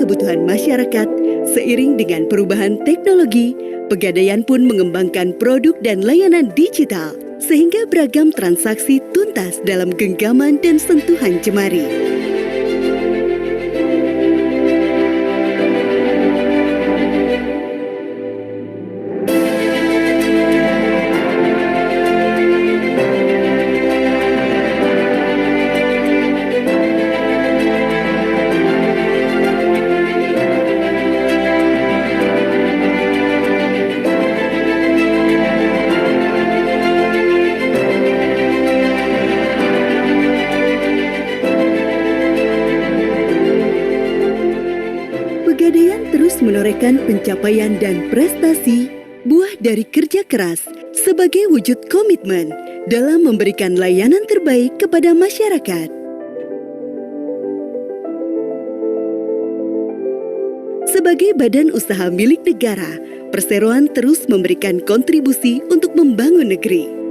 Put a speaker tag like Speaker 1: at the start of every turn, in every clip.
Speaker 1: kebutuhan masyarakat. Seiring dengan perubahan teknologi, Pegadaian pun mengembangkan produk dan layanan digital, sehingga beragam transaksi tuntas dalam genggaman dan sentuhan jemari. Pegadaian terus menorehkan pencapaian dan prestasi buah dari kerja keras sebagai wujud komitmen dalam memberikan layanan terbaik kepada masyarakat. Sebagai badan usaha milik negara, Perseroan terus memberikan kontribusi untuk membangun negeri.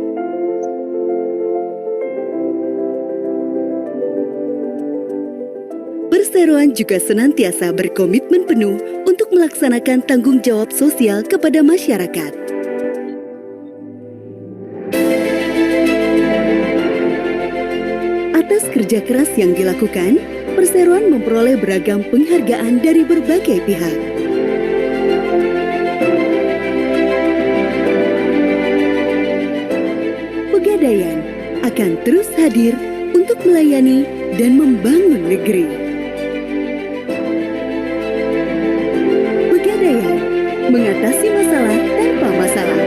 Speaker 1: Perseroan juga senantiasa berkomitmen penuh untuk melaksanakan tanggung jawab sosial kepada masyarakat. Atas kerja keras yang dilakukan, Perseroan memperoleh beragam penghargaan dari berbagai pihak. Pegadaian akan terus hadir untuk melayani dan membangun negeri. Pegadaian mengatasi masalah tanpa masalah.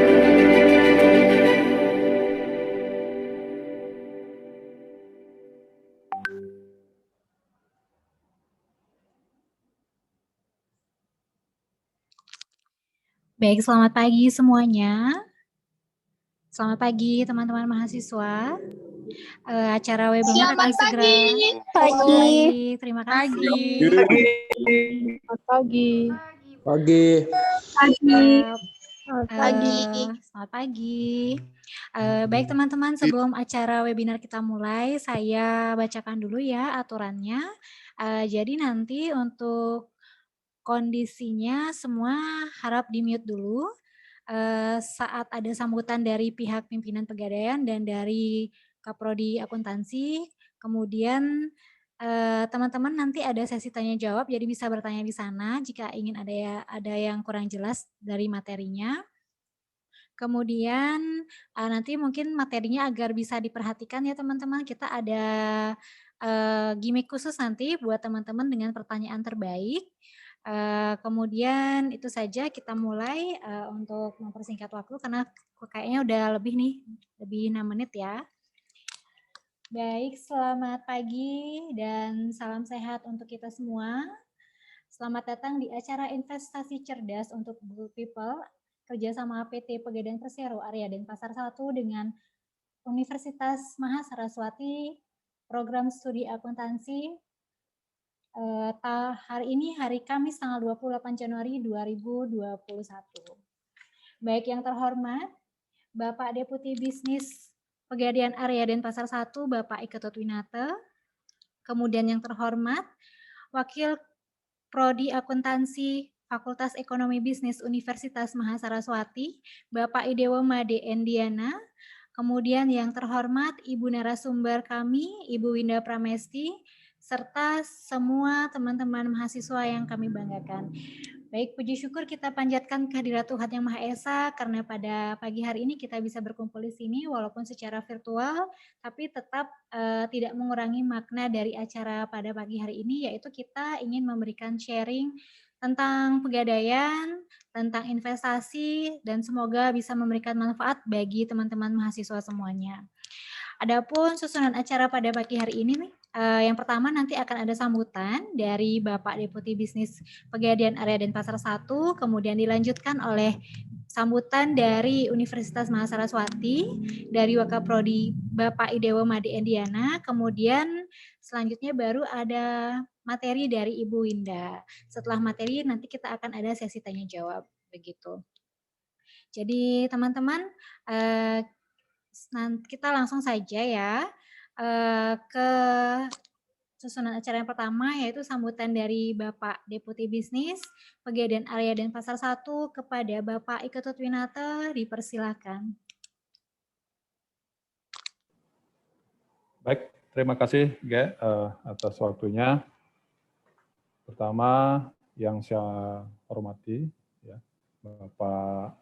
Speaker 2: Baik, selamat pagi semuanya. Selamat pagi teman-teman mahasiswa. Acara webinar akan segera
Speaker 3: Pagi.
Speaker 2: Terima kasih. Selamat pagi. Baik teman-teman, sebelum acara webinar kita mulai, saya bacakan dulu ya aturannya. Jadi nanti untuk kondisinya semua harap di-mute dulu. Saat ada sambutan dari pihak pimpinan Pegadaian dan dari Kaprodi Akuntansi, kemudian teman-teman nanti ada sesi tanya jawab, jadi bisa bertanya di sana jika ingin ada yang kurang jelas dari materinya. Kemudian nanti mungkin materinya agar bisa diperhatikan ya teman-teman, kita ada gimmick khusus nanti buat teman-teman dengan pertanyaan terbaik. Kemudian itu saja, kita mulai untuk mempersingkat waktu karena kayaknya udah lebih 6 menit ya. Baik, selamat pagi dan salam sehat untuk kita semua. Selamat datang di acara investasi cerdas untuk Good People kerjasama PT Pegadaian Persero Area Denpasar 1 dengan Universitas Mahasaraswati, program studi akuntansi. Hari ini hari Kamis tanggal 28 Januari 2021. Baik yang terhormat, Bapak Deputi Bisnis Pegadaian Area Denpasar 1, Bapak Ike Tutwinate. Kemudian yang terhormat, Wakil Prodi Akuntansi Fakultas Ekonomi Bisnis Universitas Mahasaraswati, Bapak Idewo Made Endiana. Kemudian yang terhormat, Ibu narasumber kami, Ibu Winda Pramesti, serta semua teman-teman mahasiswa yang kami banggakan. Baik, puji syukur kita panjatkan kehadirat Tuhan Yang Maha Esa karena pada pagi hari ini kita bisa berkumpul di sini walaupun secara virtual, tapi tetap tidak mengurangi makna dari acara pada pagi hari ini, yaitu kita ingin memberikan sharing tentang pegadaian, tentang investasi, dan semoga bisa memberikan manfaat bagi teman-teman mahasiswa semuanya. Adapun susunan acara pada pagi hari ini yang pertama nanti akan ada sambutan dari Bapak Deputi Bisnis Pegadaian Area Denpasar 1, kemudian dilanjutkan oleh sambutan dari Universitas Mahasaraswati, dari Wakaprodi Bapak Idewo Made Endiana, kemudian selanjutnya baru ada materi dari Ibu Winda. Setelah materi nanti kita akan ada sesi tanya jawab, begitu. Jadi teman-teman, kita langsung saja ya ke Susunan acara yang pertama yaitu sambutan dari Bapak Deputi Bisnis, Pegadaian Area Denpasar 1 kepada Bapak Ike Tutwinata, dipersilakan.
Speaker 3: Baik, terima kasih Ge atas waktunya. Pertama yang saya hormati ya, Bapak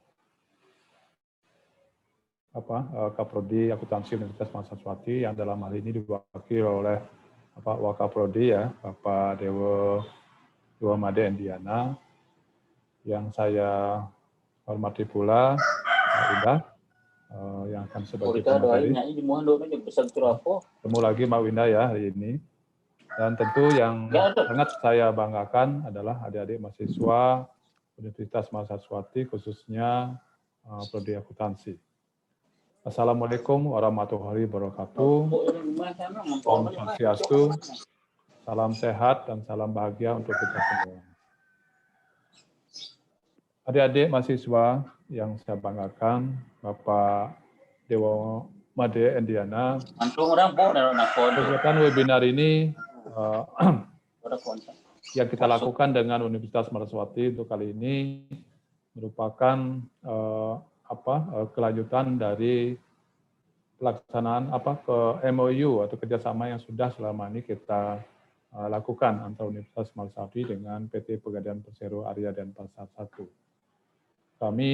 Speaker 3: Kaprodi Akuntansi Universitas Mahasiswati yang dalam hal ini diwakili oleh Bapak Wakaprodi ya, Bapak Dewa Made Endiana. Yang saya hormati pula Mbak Winda yang akan sebagai pemateri. Ketemu lagi Mbak Winda ya hari ini. Dan tentu yang sangat saya banggakan adalah adik-adik mahasiswa Universitas Mahasiswati khususnya Prodi Akuntansi. Assalamualaikum warahmatullahi wabarakatuh. Om Swastiastu, salam sehat dan salam bahagia untuk kita semua. Adik-adik mahasiswa yang saya banggakan, Bapak Dewa Made Endiana, kegiatan webinar ini yang kita lakukan dengan Universitas Mahasiswati untuk kali ini merupakan kelanjutan dari pelaksanaan ke MOU atau kerjasama yang sudah selama ini kita lakukan antara Universitas Mahasiswati dengan PT Pegadaian Persero Area Denpasar 1. Kami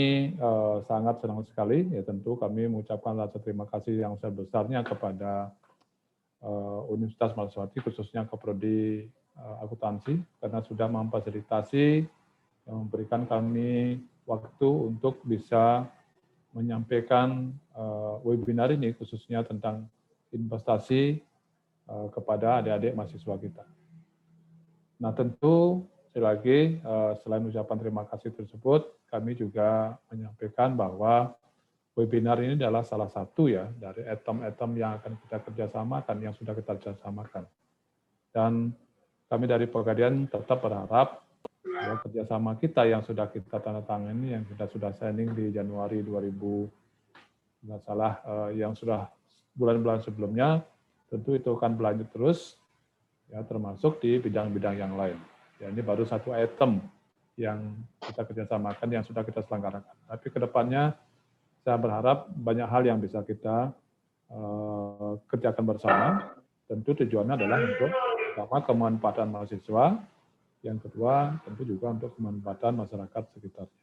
Speaker 3: sangat senang sekali, ya tentu kami mengucapkan rasa terima kasih yang sebesarnya kepada Universitas Mahasiswati khususnya ke Prodi Akuntansi karena sudah memfasilitasi yang memberikan kami waktu untuk bisa menyampaikan webinar ini khususnya tentang investasi kepada adik-adik mahasiswa kita. Nah tentu sekali lagi selain ucapan terima kasih tersebut, kami juga menyampaikan bahwa webinar ini adalah salah satu ya dari item-item yang akan kita kerjasamakan, yang sudah kita kerjasamakan. Dan kami dari Pegadaian tetap berharap ya, kerjasama kita yang sudah kita tanda tangani, yang kita sudah signing di Januari 2000, nggak salah, yang sudah bulan-bulan sebelumnya, tentu itu akan berlanjut terus, ya termasuk di bidang-bidang yang lain. Ya, ini baru satu item yang kita kerjasamakan, yang sudah kita selenggarakan. Tapi ke depannya, saya berharap banyak hal yang bisa kita kerjakan bersama. Tentu tujuannya adalah untuk pertama kemanfaatan mahasiswa, yang kedua tentu juga untuk kemanfaatan masyarakat sekitarnya.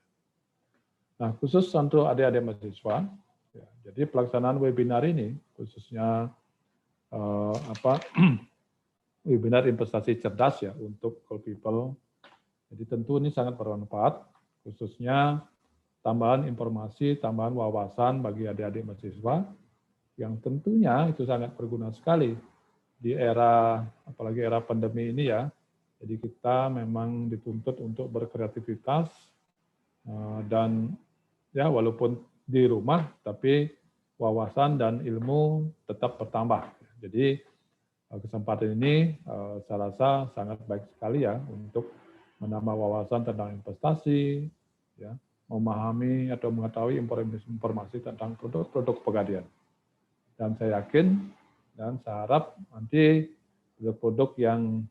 Speaker 3: Nah khusus untuk adik-adik mahasiswa, ya, jadi pelaksanaan webinar ini khususnya webinar investasi cerdas ya untuk all people. Jadi tentu ini sangat bermanfaat, khususnya tambahan informasi, tambahan wawasan bagi adik-adik mahasiswa yang tentunya itu sangat berguna sekali di era, apalagi era pandemi ini ya. Jadi kita memang dituntut untuk berkreativitas dan ya walaupun di rumah tapi wawasan dan ilmu tetap bertambah. Jadi kesempatan ini saya rasa sangat baik sekali ya untuk menambah wawasan tentang investasi, ya, memahami atau mengetahui informasi tentang produk-produk Pegadaian. Dan saya yakin dan saya harap nanti produk-produk yang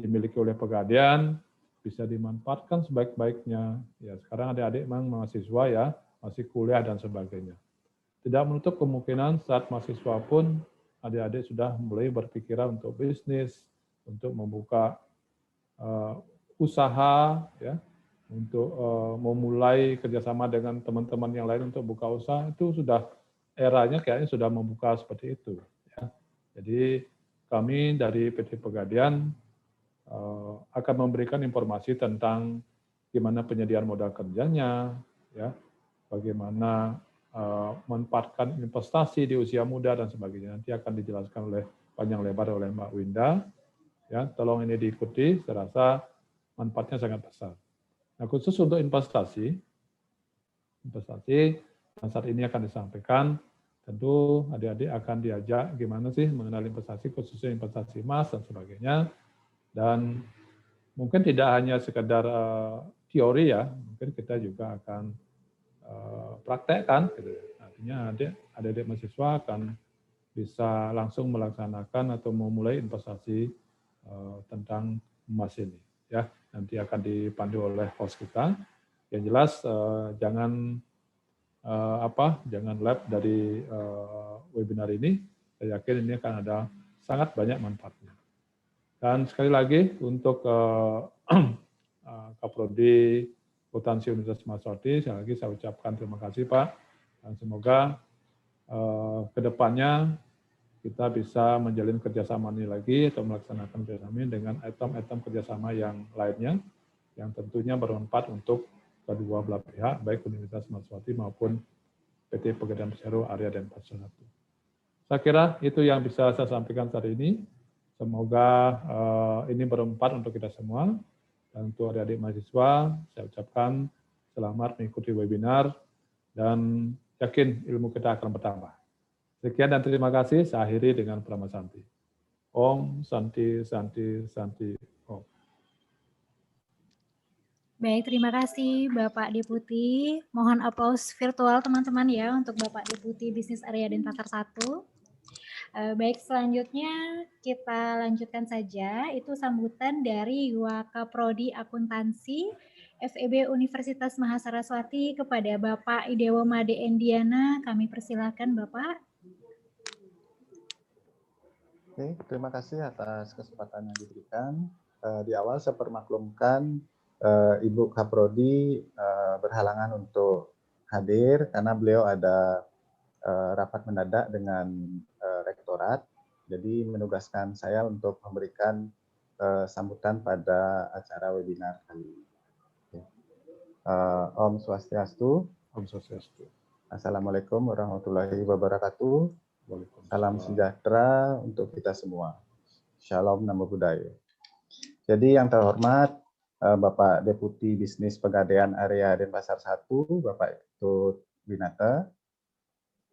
Speaker 3: dimiliki oleh Pegadaian bisa dimanfaatkan sebaik-baiknya. Ya, sekarang adik-adik memang mahasiswa ya, masih kuliah dan sebagainya. Tidak menutup kemungkinan saat mahasiswa pun adik-adik sudah mulai berpikiran untuk bisnis, untuk membuka usaha, ya, untuk memulai kerjasama dengan teman-teman yang lain untuk buka usaha, itu sudah eranya kayaknya sudah membuka seperti itu. Ya. Jadi kami dari PT Pegadaian akan memberikan informasi tentang gimana penyediaan modal kerjanya, ya, bagaimana memanfaatkan investasi di usia muda dan sebagainya. Nanti akan dijelaskan oleh panjang lebar oleh Mbak Winda. Ya, tolong ini diikuti, saya rasa manfaatnya sangat besar. Nah, khusus untuk investasi yang saat ini akan disampaikan, tentu adik-adik akan diajak gimana sih mengenal investasi, khususnya investasi emas dan sebagainya. Dan mungkin tidak hanya sekedar teori ya, mungkin kita juga akan praktekkan. Gitu. Artinya adik-adik mahasiswa akan bisa langsung melaksanakan atau memulai investasi tentang emas ini. Ya, nanti akan dipandu oleh host kita. Yang jelas jangan lab dari webinar ini. Saya yakin ini akan ada sangat banyak manfaatnya. Dan sekali lagi untuk Kaprodi Akuntansi Universitas Mahasiswati, sekali lagi saya ucapkan terima kasih Pak, dan semoga kedepannya kita bisa menjalin kerjasama ini lagi atau melaksanakan kerjasama ini dengan item-item kerjasama yang lainnya, yang tentunya bermanfaat untuk kedua belah pihak, baik Universitas Mahasiswati maupun PT Pegadaian Persero Area Denpasar 1. Saya kira itu yang bisa saya sampaikan saat ini. Semoga ini bermanfaat untuk kita semua. Dan untuk adik-adik mahasiswa, saya ucapkan selamat mengikuti webinar dan yakin ilmu kita akan bertambah. Sekian dan terima kasih. Saya akhiri dengan Prama Santi. Om Santi Santi Santi Om.
Speaker 2: Baik, terima kasih Bapak Deputi. Mohon aplaus virtual teman-teman ya untuk Bapak Deputi Bisnis Area Denpasar 1. Baik, selanjutnya kita lanjutkan saja. Itu sambutan dari Wakaprodi Akuntansi FEB Universitas Mahasaraswati kepada Bapak Idewo Made Endiana. Kami persilakan Bapak.
Speaker 4: Oke, terima kasih atas kesempatan yang diberikan. Di awal saya permaklumkan Ibu Kaprodi berhalangan untuk hadir karena beliau ada rapat mendadak dengan rektorat, jadi menugaskan saya untuk memberikan sambutan pada acara webinar kali ini. Om Swastiastu.
Speaker 3: Om Swastiastu.
Speaker 4: Assalamualaikum warahmatullahi wabarakatuh. Salam sejahtera untuk kita semua. Shalom Namo Buddhaya. Jadi yang terhormat Bapak Deputi Bisnis Pegadaian Area Denpasar 1, Bapak Ketut Winata.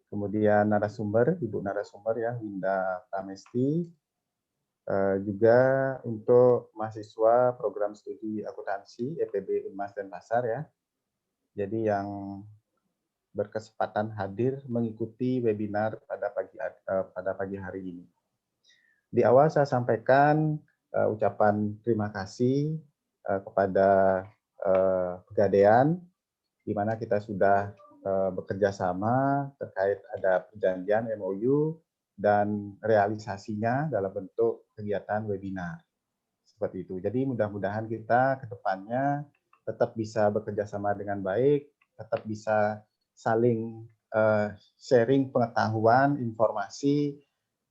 Speaker 4: Kemudian narasumber, Ibu narasumber ya, Winda Pramesti. Juga untuk mahasiswa program studi akuntansi EPB Unmas Denpasar ya. Jadi yang berkesempatan hadir mengikuti webinar pada pagi hari ini. Di awal saya sampaikan ucapan terima kasih kepada Pegadaian, di mana kita sudah bekerja sama terkait ada perjanjian MOU dan realisasinya dalam bentuk kegiatan webinar. Seperti itu. Jadi mudah-mudahan kita ke depannya tetap bisa bekerja sama dengan baik, tetap bisa saling sharing pengetahuan, informasi,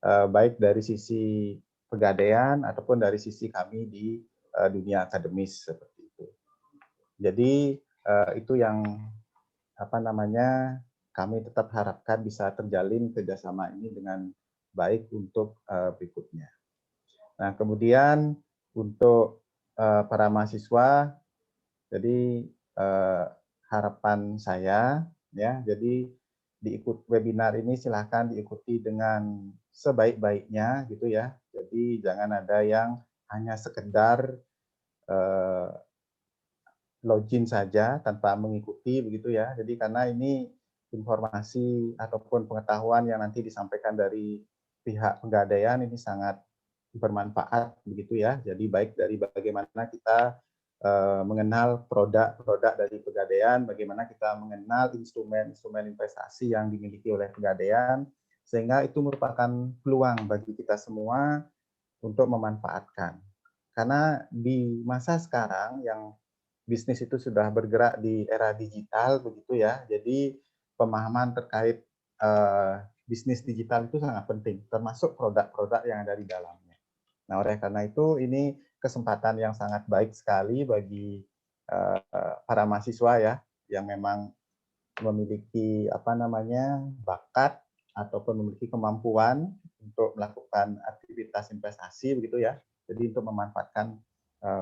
Speaker 4: baik dari sisi Pegadaian ataupun dari sisi kami di dunia akademis seperti itu. Jadi itu yang kami tetap harapkan bisa terjalin kerjasama ini dengan baik untuk berikutnya. Nah, kemudian untuk para mahasiswa, jadi harapan saya ya, jadi diikut webinar ini silahkan diikuti dengan sebaik-baiknya gitu ya. Jadi jangan ada yang hanya sekedar login saja tanpa mengikuti begitu ya. Jadi karena ini informasi ataupun pengetahuan yang nanti disampaikan dari pihak Pegadaian ini sangat bermanfaat begitu ya. Jadi baik dari bagaimana kita mengenal produk-produk dari Pegadaian, bagaimana kita mengenal instrumen-instrumen investasi yang dimiliki oleh Pegadaian, sehingga itu merupakan peluang bagi kita semua untuk memanfaatkan. Karena di masa sekarang yang bisnis itu sudah bergerak di era digital begitu ya. Jadi pemahaman terkait bisnis digital itu sangat penting, termasuk produk-produk yang ada di dalamnya. Nah, oleh karena itu ini kesempatan yang sangat baik sekali bagi para mahasiswa ya yang memang memiliki bakat ataupun memiliki kemampuan untuk melakukan aktivitas investasi begitu ya. Jadi untuk memanfaatkan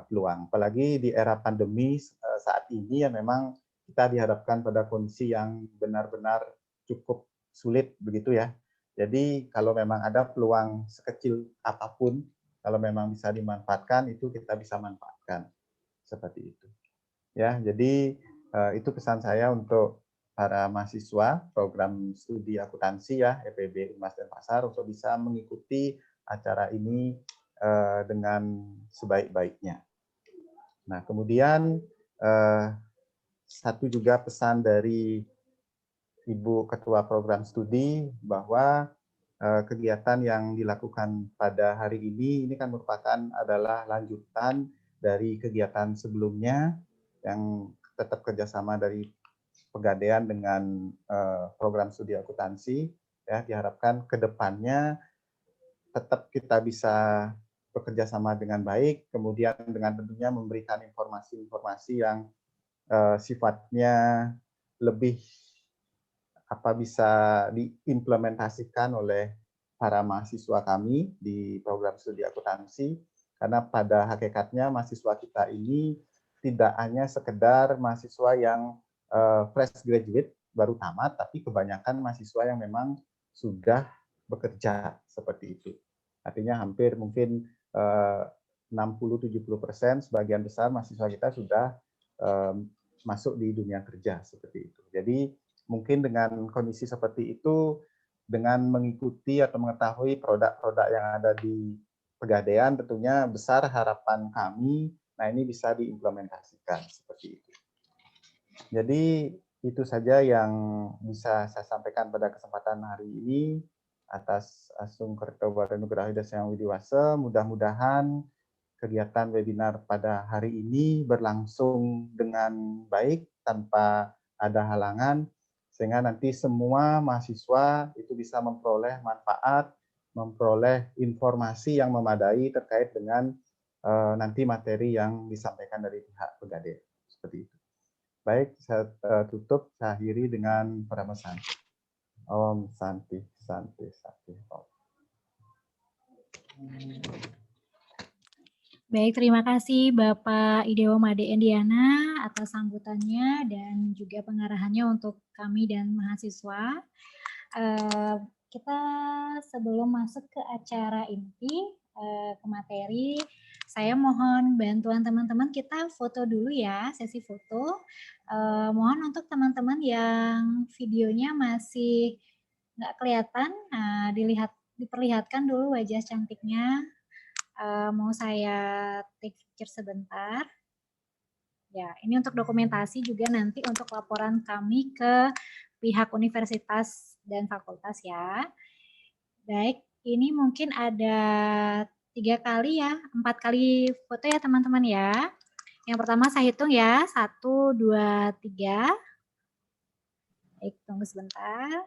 Speaker 4: peluang. Apalagi di era pandemi saat ini yang memang kita dihadapkan pada kondisi yang benar-benar cukup sulit begitu ya. Jadi kalau memang ada peluang sekecil apapun, kalau memang bisa dimanfaatkan itu kita bisa manfaatkan seperti itu. Ya, jadi itu pesan saya untuk para mahasiswa program studi akuntansi ya EPB Unmas Denpasar untuk bisa mengikuti acara ini dengan sebaik-baiknya. Nah, kemudian satu juga pesan dari Ibu Ketua Program Studi bahwa kegiatan yang dilakukan pada hari ini kan merupakan adalah lanjutan dari kegiatan sebelumnya yang tetap kerjasama dari Pegadaian dengan program studi akuntansi. Ya, diharapkan ke depannya tetap kita bisa bekerja sama dengan baik, kemudian dengan tentunya memberikan informasi-informasi yang sifatnya lebih bisa diimplementasikan oleh para mahasiswa kami di program studi akuntansi, karena pada hakikatnya mahasiswa kita ini tidak hanya sekedar mahasiswa yang fresh graduate baru tamat, tapi kebanyakan mahasiswa yang memang sudah bekerja seperti itu. Artinya hampir mungkin 60-70% sebagian besar mahasiswa kita sudah masuk di dunia kerja seperti itu. Jadi mungkin dengan kondisi seperti itu, dengan mengikuti atau mengetahui produk-produk yang ada di Pegadaian, tentunya besar harapan kami, nah ini bisa diimplementasikan seperti itu. Jadi itu saja yang bisa saya sampaikan pada kesempatan hari ini atas Asung Kertobarenugraha Dasar Widiwasa. Mudah-mudahan kegiatan webinar pada hari ini berlangsung dengan baik tanpa ada halangan, sehingga nanti semua mahasiswa itu bisa memperoleh manfaat, memperoleh informasi yang memadai terkait dengan nanti materi yang disampaikan dari pihak Pegadaian. Seperti itu. Baik, saya tutup, saya akhiri dengan perambasan. Om Santi, Santi, Santi. Om.
Speaker 2: Baik, terima kasih Bapak Idewa Made Endiana atas sambutannya dan juga pengarahannya untuk kami dan mahasiswa. Kita sebelum masuk ke acara inti, ke materi, saya mohon bantuan teman-teman, kita foto dulu ya, sesi foto. Mohon untuk teman-teman yang videonya masih nggak kelihatan, diperlihatkan dulu wajah cantiknya. Mau saya take picture sebentar. Ya, ini untuk dokumentasi juga nanti untuk laporan kami ke pihak universitas dan fakultas ya. Baik, ini mungkin ada 3 kali ya, 4 kali foto ya teman-teman ya. Yang pertama saya hitung ya, 1, 2, 3. Baik, tunggu sebentar.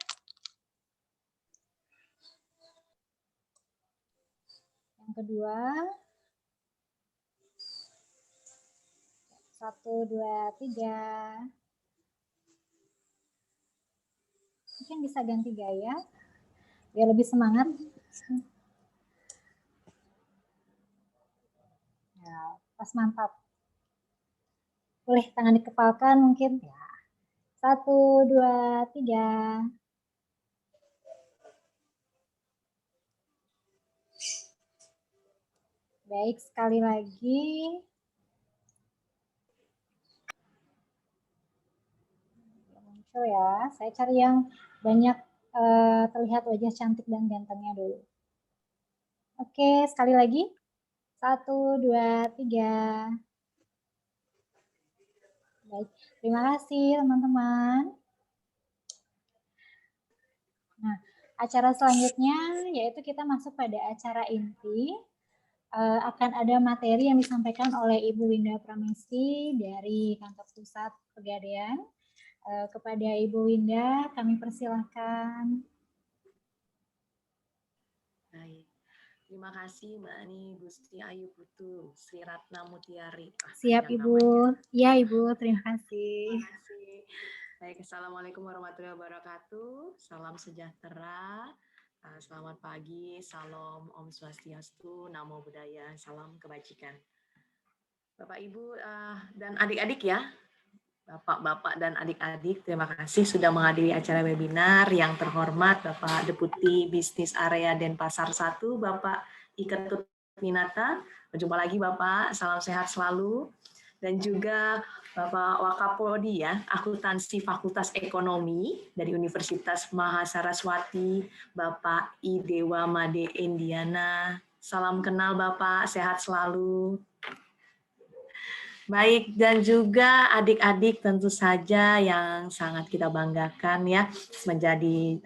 Speaker 2: Yang kedua, 1, 2, 3. Mungkin bisa ganti gaya, biar lebih semangat. Ya, pas mantap. Boleh tangan dikepalkan mungkin. Ya. 1, 2, 3. Baik, sekali lagi. Muncul ya, saya cari yang banyak terlihat wajah cantik dan gantengnya dulu. Oke, sekali lagi. 1, 2, 3. Baik, terima kasih teman-teman. Nah, acara selanjutnya yaitu kita masuk pada acara inti. Akan ada materi yang disampaikan oleh Ibu Winda Pramesti dari kantor pusat Pegadaian. Kepada Ibu Winda, kami persilahkan.
Speaker 5: Baik, terima kasih Mbak Ani Gusti Ayu Putu, Sri Ratna Mutiari.
Speaker 2: Siap Ibu, ya Ibu, terima kasih.
Speaker 5: Terima kasih. Baik, Assalamualaikum warahmatullahi wabarakatuh, salam sejahtera, selamat pagi, salam Om Swastiastu, Namo Buddhaya, salam kebajikan. Bapak Ibu dan adik-adik ya, Bapak-bapak dan adik-adik, terima kasih sudah menghadiri acara webinar. Yang terhormat Bapak Deputi Bisnis Area Denpasar 1, Bapak Iketut Minata. Berjumpa lagi Bapak, salam sehat selalu. Dan juga Bapak Wakapoldi ya, Akuntansi Fakultas Ekonomi dari Universitas Mahasaraswati, Bapak Idewa Made Endiana, Salam kenal Bapak, sehat selalu. Baik, dan juga adik-adik tentu saja yang sangat kita banggakan ya, menjadi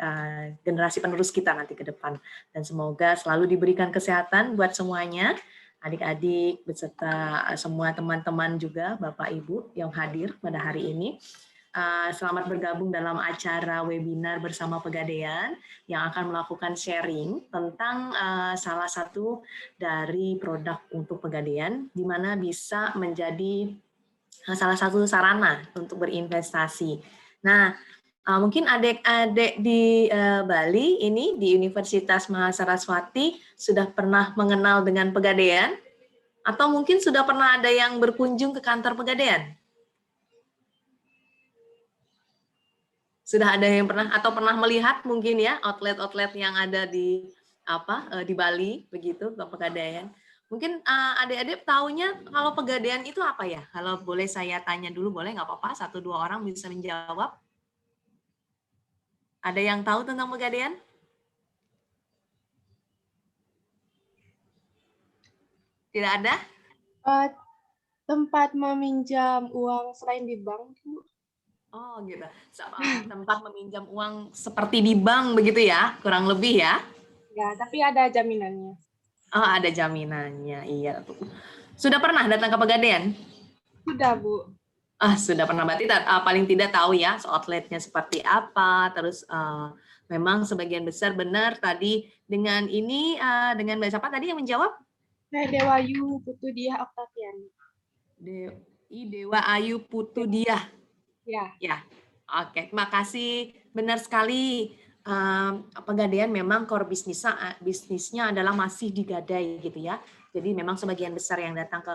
Speaker 5: generasi penerus kita nanti ke depan. Dan semoga selalu diberikan kesehatan buat semuanya, adik-adik beserta semua teman-teman juga, Bapak Ibu yang hadir pada hari ini. Selamat bergabung dalam acara webinar bersama Pegadaian yang akan melakukan sharing tentang salah satu dari produk untuk Pegadaian, di mana bisa menjadi salah satu sarana untuk berinvestasi. Nah, mungkin adik-adik di Bali ini di Universitas Mahasaraswati sudah pernah mengenal dengan Pegadaian, atau mungkin sudah pernah ada yang berkunjung ke kantor Pegadaian? Sudah ada yang pernah atau pernah melihat mungkin ya outlet-outlet yang ada di di Bali begitu ke Pegadaian. Mungkin adik-adik taunya kalau Pegadaian itu apa ya? Kalau boleh saya tanya dulu, boleh nggak apa-apa? 1-2 orang bisa menjawab. Ada yang tahu tentang Pegadaian? Tidak ada?
Speaker 6: Tempat meminjam uang selain di bank, Bu.
Speaker 5: Oh gitu. Tempat meminjam uang seperti di bank begitu ya, kurang lebih ya?
Speaker 6: Ya, tapi ada jaminannya.
Speaker 5: Oh, ada jaminannya, iya. Sudah pernah datang ke Pegadaian?
Speaker 6: Sudah, Bu.
Speaker 5: Sudah pernah, berarti paling tidak tahu ya outletnya seperti apa, terus memang sebagian besar benar tadi dengan ini, dengan Mbak siapa tadi yang menjawab?
Speaker 6: Saya Dewayu Putudiah Oktavian.
Speaker 5: Dewa Ayu Putudiah. Ya, oke, terima kasih. Benar sekali, Pegadaian memang core bisnisnya adalah masih di Gadai gitu ya. Jadi memang sebagian besar yang datang ke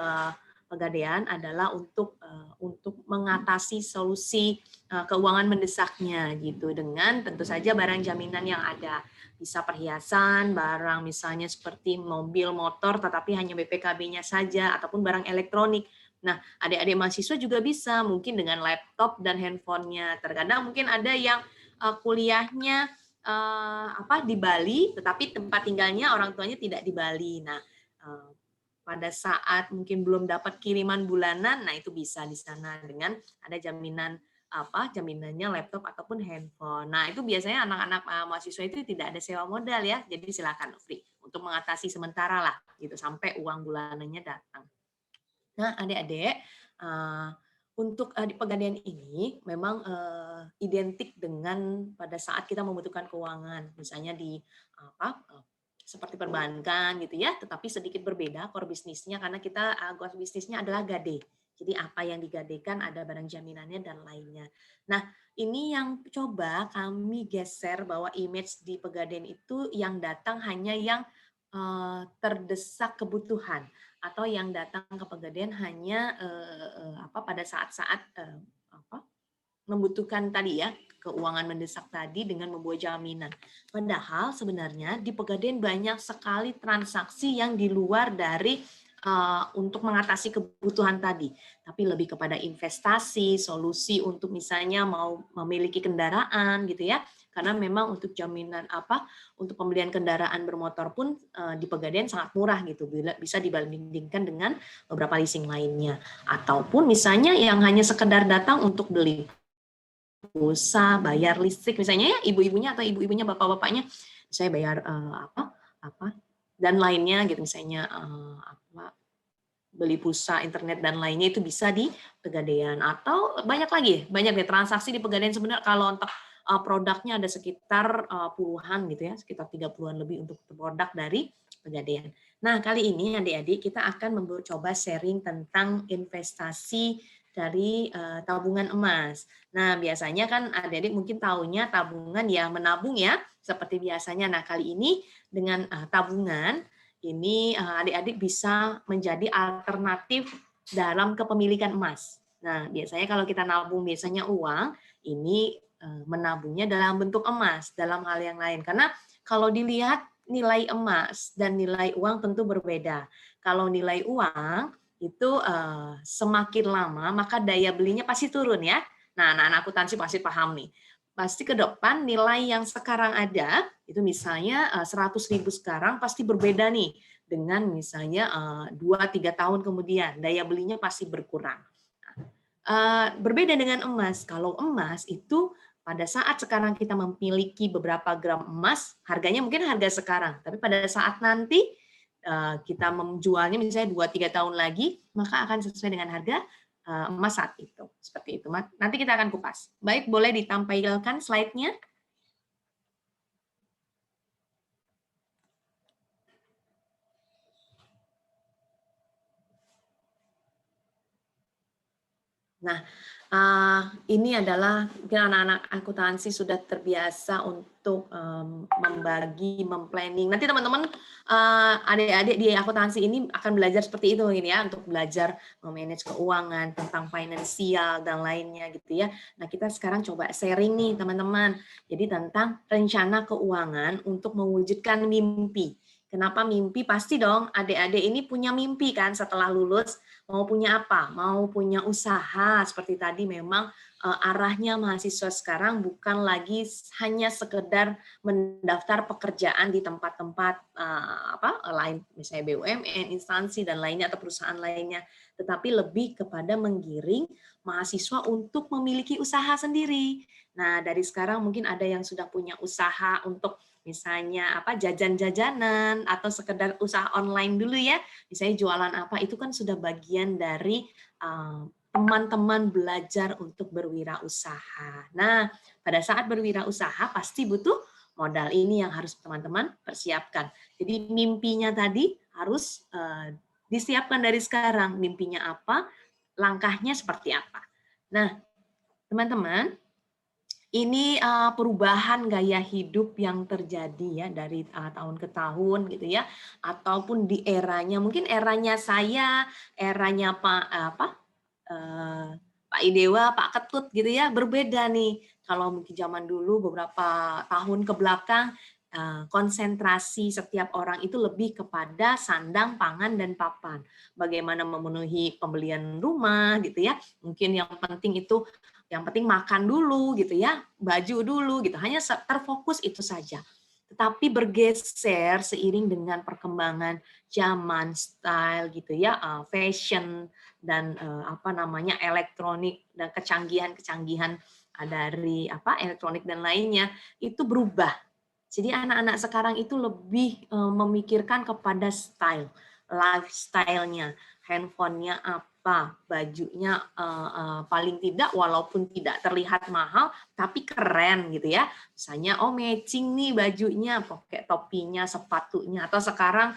Speaker 5: Pegadaian adalah untuk mengatasi solusi keuangan mendesaknya gitu, dengan tentu saja barang jaminan yang ada. Bisa perhiasan, barang misalnya seperti mobil, motor, tetapi hanya BPKB-nya saja, ataupun barang elektronik. Nah, adik-adik mahasiswa juga bisa mungkin dengan laptop dan handphonenya. Terkadang mungkin ada yang kuliahnya di Bali, tetapi tempat tinggalnya orang tuanya tidak di Bali. Nah, pada saat mungkin belum dapat kiriman bulanan, nah itu bisa di sana dengan ada jaminannya laptop ataupun handphone. Nah, itu biasanya anak-anak mahasiswa itu tidak ada sewa modal ya. Jadi silakan free untuk mengatasi sementara lah gitu sampai uang bulanannya datang. Nah, adik-adik, untuk di Pegadaian ini memang identik dengan pada saat kita membutuhkan keuangan, misalnya di seperti perbankan gitu ya, tetapi sedikit berbeda core bisnisnya karena kita core bisnisnya adalah gade. Jadi apa yang digadekan ada barang jaminannya dan lainnya. Nah, ini yang coba kami geser bahwa image di Pegadaian itu yang datang hanya yang terdesak kebutuhan, atau yang datang ke Pegadaian hanya pada saat-saat membutuhkan tadi ya, keuangan mendesak tadi dengan membawa jaminan. Padahal sebenarnya di Pegadaian banyak sekali transaksi yang di luar dari untuk mengatasi kebutuhan tadi, tapi lebih kepada investasi, solusi untuk misalnya mau memiliki kendaraan gitu ya. Karena memang untuk jaminan untuk pembelian kendaraan bermotor pun di Pegadaian sangat murah gitu, bisa dibandingkan dengan beberapa leasing lainnya. Ataupun misalnya yang hanya sekedar datang untuk beli pulsa, bayar listrik misalnya ya, ibu-ibunya atau ibu-ibunya bapak-bapaknya, saya bayar dan lainnya gitu, misalnya beli pulsa, internet dan lainnya itu bisa di Pegadaian. Atau banyak deh transaksi di Pegadaian sebenarnya. Kalau untuk produknya ada sekitar puluhan gitu ya, sekitar 30-an lebih untuk produk dari Pegadaian. Nah, kali ini adik-adik kita akan coba sharing tentang investasi dari tabungan emas. Nah, biasanya kan adik-adik mungkin tahunya tabungan ya menabung ya, seperti biasanya. Nah, kali ini dengan tabungan ini adik-adik bisa menjadi alternatif dalam kepemilikan emas. Nah, biasanya kalau kita nabung biasanya uang, ini menabungnya dalam bentuk emas, dalam hal yang lain. Karena kalau dilihat nilai emas dan nilai uang tentu berbeda. Kalau nilai uang itu semakin lama, maka daya belinya pasti turun ya. Nah, anak-anak akuntansi pasti paham nih. Pasti ke depan nilai yang sekarang ada, itu misalnya 100.000 sekarang pasti berbeda nih dengan misalnya 2-3 tahun kemudian daya belinya pasti berkurang. Berbeda dengan emas. Kalau emas itu pada saat sekarang kita memiliki beberapa gram emas, harganya mungkin harga sekarang, tapi pada saat nanti kita menjualnya misalnya 2-3 tahun lagi, maka akan sesuai dengan harga emas saat itu. Seperti itu. Nanti kita akan kupas. Baik, boleh ditampilkan slide-nya. Nah, ini adalah mungkin anak-anak akuntansi sudah terbiasa untuk membagi, memplanning. Nanti teman-teman, adik-adik di akuntansi ini akan belajar seperti itu ini ya, untuk belajar memanage keuangan, tentang finansial dan lainnya gitu ya. Nah, kita sekarang coba sharing nih teman-teman. Jadi tentang rencana keuangan untuk mewujudkan mimpi. Kenapa mimpi? Pasti dong adik-adik ini punya mimpi kan setelah lulus. Mau punya apa? Mau punya usaha. Seperti tadi memang arahnya mahasiswa sekarang bukan lagi hanya sekedar mendaftar pekerjaan di tempat-tempat lain, misalnya BUMN, instansi dan lainnya atau perusahaan lainnya, tetapi lebih kepada menggiring mahasiswa untuk memiliki usaha sendiri. Nah, dari sekarang mungkin ada yang sudah punya usaha untuk misalnya jajan-jajanan atau sekedar usaha online dulu ya, misalnya jualan apa, itu kan sudah bagian dari teman-teman belajar untuk berwirausaha. Nah, pada saat berwirausaha pasti butuh modal, ini yang harus teman-teman persiapkan. Jadi mimpinya tadi harus disiapkan dari sekarang, mimpinya apa, langkahnya seperti apa. Nah, teman-teman, ini perubahan gaya hidup yang terjadi ya dari tahun ke tahun gitu ya, ataupun di eranya, mungkin eranya saya, eranya Pak Idewa, Pak Ketut gitu ya, berbeda nih. Kalau mungkin zaman dulu beberapa tahun ke belakang, konsentrasi setiap orang itu lebih kepada sandang, pangan, dan papan. Bagaimana memenuhi pembelian rumah gitu ya. Mungkin yang penting makan dulu gitu ya, baju dulu gitu. Hanya terfokus itu saja. Tetapi bergeser seiring dengan perkembangan zaman, style gitu ya, fashion dan elektronik dan kecanggihan-kecanggihan dari elektronik dan lainnya itu berubah. Jadi anak-anak sekarang itu lebih memikirkan kepada style, lifestyle-nya, handphonenya apa, bajunya paling tidak walaupun tidak terlihat mahal tapi keren gitu ya. Misalnya matching nih bajunya, pakai topinya, sepatunya, atau sekarang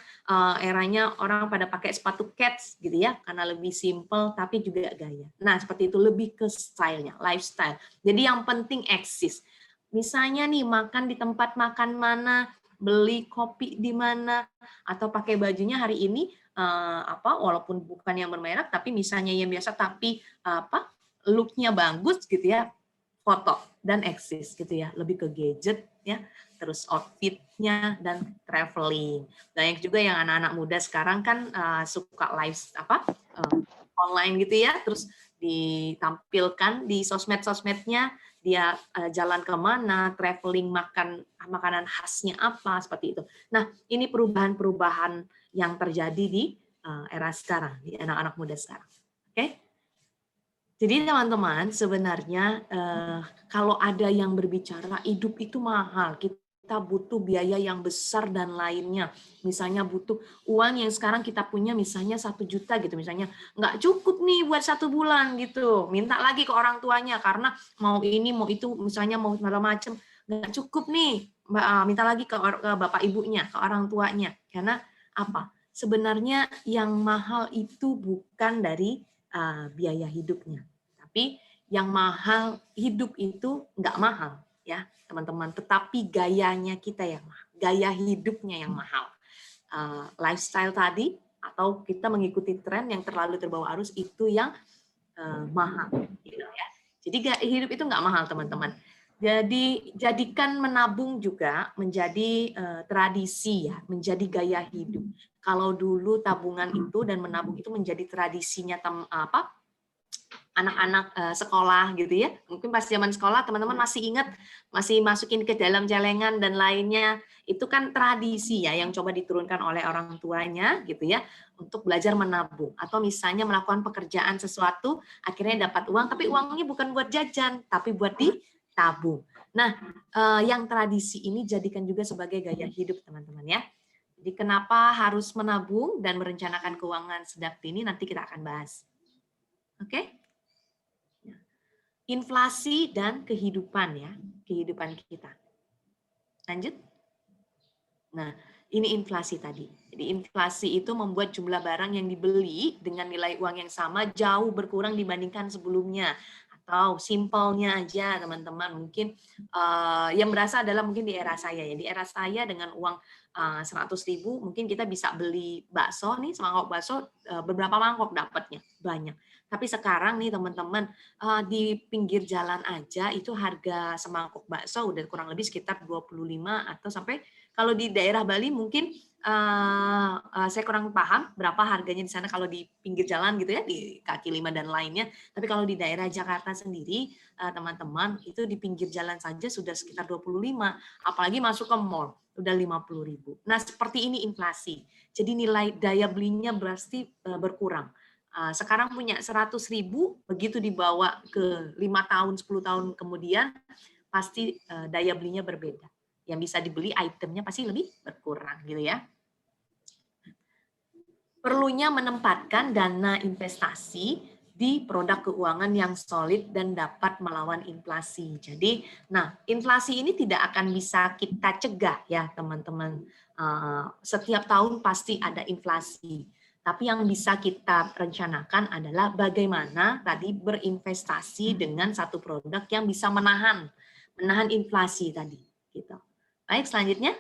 Speaker 5: eranya orang pada pakai sepatu Keds gitu ya, karena lebih simple tapi juga gaya. Nah, seperti itu, lebih ke style-nya, lifestyle. Jadi yang penting eksis. Misalnya nih makan di tempat makan mana, beli kopi di mana, atau pakai bajunya hari ini walaupun bukan yang bermerek tapi misalnya yang biasa tapi look-nya bagus gitu ya, foto dan eksis gitu ya, lebih ke gadget ya, terus outfit-nya dan traveling. Dan yang juga yang anak-anak muda sekarang kan suka live online gitu ya, terus ditampilkan di sosmed-sosmednya dia jalan kemana, traveling, makan makanan khasnya apa, seperti itu. Nah, ini perubahan-perubahan yang terjadi di era sekarang, di anak-anak muda sekarang. Oke? Jadi teman-teman, sebenarnya kalau ada yang berbicara hidup itu mahal, kita butuh biaya yang besar dan lainnya. Misalnya butuh uang yang sekarang kita punya misalnya 1 juta gitu, misalnya nggak cukup nih buat 1 bulan gitu, minta lagi ke orang tuanya karena mau ini mau itu, misalnya mau macam-macam, nggak cukup nih, minta lagi ke bapak ibunya, ke orang tuanya. Karena apa? Sebenarnya yang mahal itu bukan dari biaya hidupnya, tapi yang mahal hidup itu nggak mahal ya teman-teman, tetapi gayanya kita yang mahal, gaya hidupnya yang mahal. Lifestyle tadi atau kita mengikuti tren yang terlalu terbawa arus itu yang mahal gitu ya. Jadi gaya hidup itu nggak mahal teman-teman. Jadi jadikan menabung juga menjadi tradisi ya, menjadi gaya hidup. Kalau dulu tabungan itu dan menabung itu menjadi tradisinya anak-anak sekolah gitu ya. Mungkin pas zaman sekolah teman-teman masih ingat, masih masukin ke dalam celengan dan lainnya. Itu kan tradisi ya yang coba diturunkan oleh orang tuanya gitu ya untuk belajar menabung. Atau misalnya melakukan pekerjaan sesuatu akhirnya dapat uang, tapi uangnya bukan buat jajan, tapi buat ditabung. Nah, yang tradisi ini jadikan juga sebagai gaya hidup teman-teman ya. Jadi kenapa harus menabung dan merencanakan keuangan sejak dini nanti kita akan bahas. Oke? Inflasi dan kehidupan ya, kehidupan kita. Lanjut. Nah, ini inflasi tadi. Jadi inflasi itu membuat jumlah barang yang dibeli dengan nilai uang yang sama jauh berkurang dibandingkan sebelumnya. Atau simpelnya aja teman-teman, mungkin yang berasa adalah mungkin di era saya ya. Di era saya dengan uang 100.000 mungkin kita bisa beli bakso nih, semangkok bakso beberapa mangkok dapatnya, banyak. Tapi sekarang nih teman-teman, di pinggir jalan aja itu harga semangkok bakso udah kurang lebih sekitar 25 atau sampai kalau di daerah Bali mungkin saya kurang paham berapa harganya di sana kalau di pinggir jalan gitu ya, di kaki lima dan lainnya. Tapi kalau di daerah Jakarta sendiri, teman-teman, itu di pinggir jalan saja sudah sekitar 25, apalagi masuk ke mall udah 50.000. Nah, seperti ini inflasi. Jadi nilai daya belinya pasti berkurang. Sekarang punya 100.000, begitu dibawa ke 5 tahun, 10 tahun kemudian, pasti daya belinya berbeda. Yang bisa dibeli itemnya pasti lebih berkurang gitu ya. Perlunya menempatkan dana investasi di produk keuangan yang solid dan dapat melawan inflasi. Jadi, nah inflasi ini tidak akan bisa kita cegah ya teman-teman. Setiap tahun pasti ada inflasi. Tapi yang bisa kita rencanakan adalah bagaimana tadi berinvestasi dengan satu produk yang bisa menahan inflasi tadi. Gitu. Baik, selanjutnya.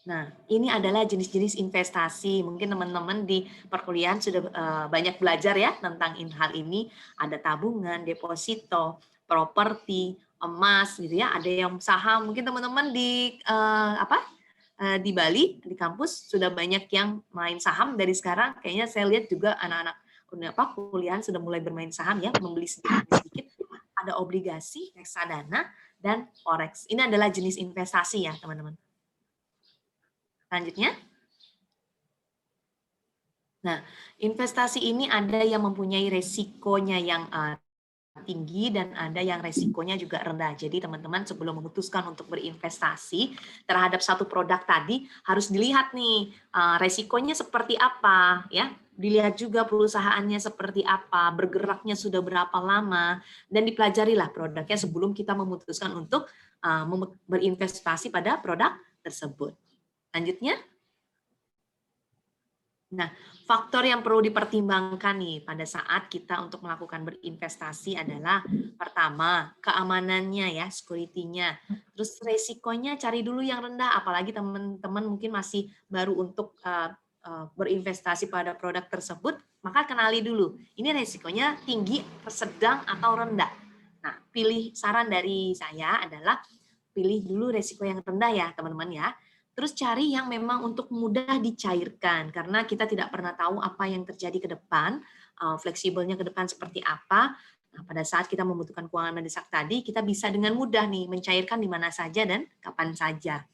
Speaker 5: Nah, ini adalah jenis-jenis investasi. Mungkin teman-teman di perkuliahan sudah banyak belajar ya tentang hal ini. Ada tabungan, deposito, properti, emas, gitu ya. Ada yang saham. Mungkin teman-teman di di Bali di kampus sudah banyak yang main saham dari sekarang. Kayaknya saya lihat juga anak-anak kuliahan sudah mulai bermain saham ya, membeli sedikit-sedikit. Ada obligasi, reksadana, dan forex. Ini adalah jenis investasi ya teman-teman. Selanjutnya. Nah, investasi ini ada yang mempunyai resikonya yang tinggi dan ada yang resikonya juga rendah. Jadi teman-teman sebelum memutuskan untuk berinvestasi terhadap satu produk tadi harus dilihat nih resikonya seperti apa ya. Dilihat juga perusahaannya seperti apa, bergeraknya sudah berapa lama, dan dipelajarilah produknya sebelum kita memutuskan untuk berinvestasi pada produk tersebut. Lanjutnya. Nah, faktor yang perlu dipertimbangkan nih pada saat kita untuk melakukan berinvestasi adalah pertama, keamanannya ya, security-nya. Terus resikonya cari dulu yang rendah, apalagi teman-teman mungkin masih baru untuk berinvestasi pada produk tersebut, maka kenali dulu. Ini resikonya tinggi, sedang, atau rendah. Nah, pilih saran dari saya adalah pilih dulu resiko yang rendah ya, teman-teman ya. Terus cari yang memang untuk mudah dicairkan, karena kita tidak pernah tahu apa yang terjadi ke depan, fleksibelnya ke depan seperti apa. Nah, pada saat kita membutuhkan keuangan mendesak tadi, kita bisa dengan mudah nih mencairkan di mana saja dan kapan saja.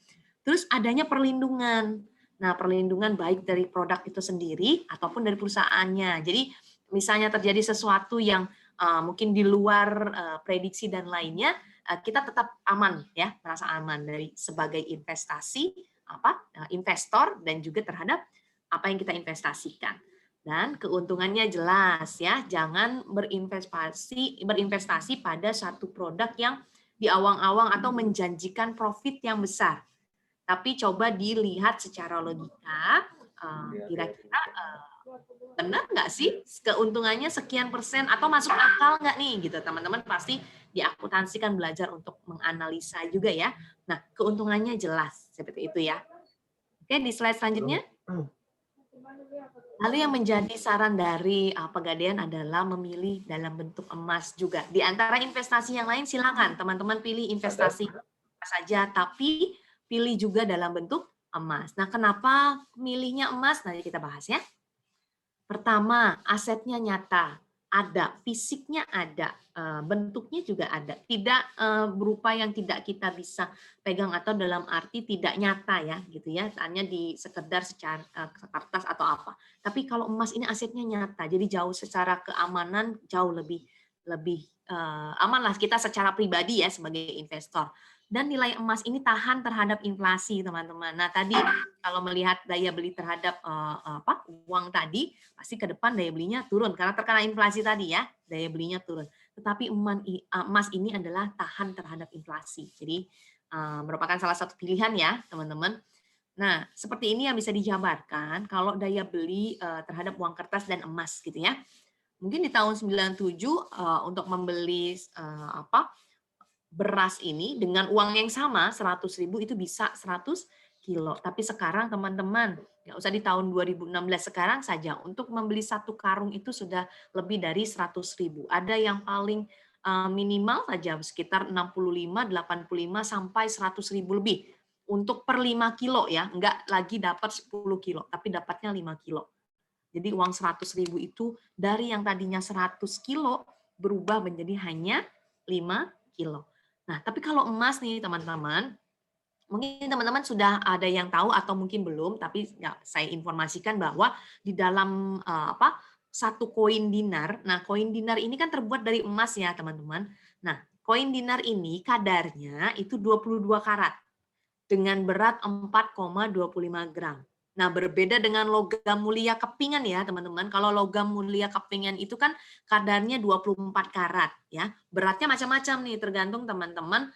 Speaker 5: Terus adanya perlindungan. Nah, perlindungan baik dari produk itu sendiri ataupun dari perusahaannya. Jadi, misalnya terjadi sesuatu yang mungkin di luar prediksi dan lainnya, kita tetap aman ya, merasa aman dari sebagai investasi investor dan juga terhadap apa yang kita investasikan. Dan keuntungannya jelas ya, jangan berinvestasi pada satu produk yang diawang-awang atau menjanjikan profit yang besar. Tapi coba dilihat secara logika, kira-kira benar nggak sih keuntungannya sekian persen atau masuk akal nggak nih gitu. Teman-teman pasti di akuntansi kan belajar untuk menganalisa juga ya. Nah, keuntungannya jelas seperti itu ya. Oke, di slide selanjutnya. Lalu yang menjadi saran dari Pegadaian adalah memilih dalam bentuk emas juga. Di antara investasi yang lain silakan teman-teman pilih investasi saja, tapi pilih juga dalam bentuk emas. Nah, kenapa milihnya emas? Nanti kita bahas ya. Pertama, asetnya nyata. ada, fisiknya ada, bentuknya juga ada, tidak berupa yang tidak kita bisa pegang atau dalam arti tidak nyata ya gitu ya, hanya di sekedar secara kertas atau apa. Tapi kalau emas ini asetnya nyata, jadi jauh secara keamanan jauh lebih aman lah kita secara pribadi ya sebagai investor. Dan nilai emas ini tahan terhadap inflasi, teman-teman. Nah, tadi kalau melihat daya beli terhadap uang tadi, pasti ke depan daya belinya turun karena terkena inflasi tadi ya, daya belinya turun. Tetapi emas ini adalah tahan terhadap inflasi. Jadi merupakan salah satu pilihan ya, teman-teman. Nah, seperti ini yang bisa dijabarkan kalau daya beli terhadap uang kertas dan emas gitu ya. Mungkin di tahun 97 untuk membeli beras ini dengan uang yang sama 100.000 itu bisa 100 kilo. Tapi sekarang teman-teman, nggak usah di tahun 2016, sekarang saja untuk membeli satu karung itu sudah lebih dari 100.000. Ada yang paling minimal saja sekitar 65, 85 sampai 100.000 lebih untuk per 5 kilo ya, nggak lagi dapat 10 kilo, tapi dapatnya 5 kilo. Jadi uang 100.000 itu dari yang tadinya 100 kilo berubah menjadi hanya 5 kilo. Nah, tapi kalau emas nih teman-teman, mungkin teman-teman sudah ada yang tahu atau mungkin belum, tapi ya, saya informasikan bahwa di dalam satu koin dinar, nah koin dinar ini kan terbuat dari emas ya teman-teman. Nah, koin dinar ini kadarnya itu 22 karat dengan berat 4,25 gram. Nah, berbeda dengan logam mulia kepingan ya, teman-teman. Kalau logam mulia kepingan itu kan kadarnya 24 karat ya. Beratnya macam-macam nih, tergantung teman-teman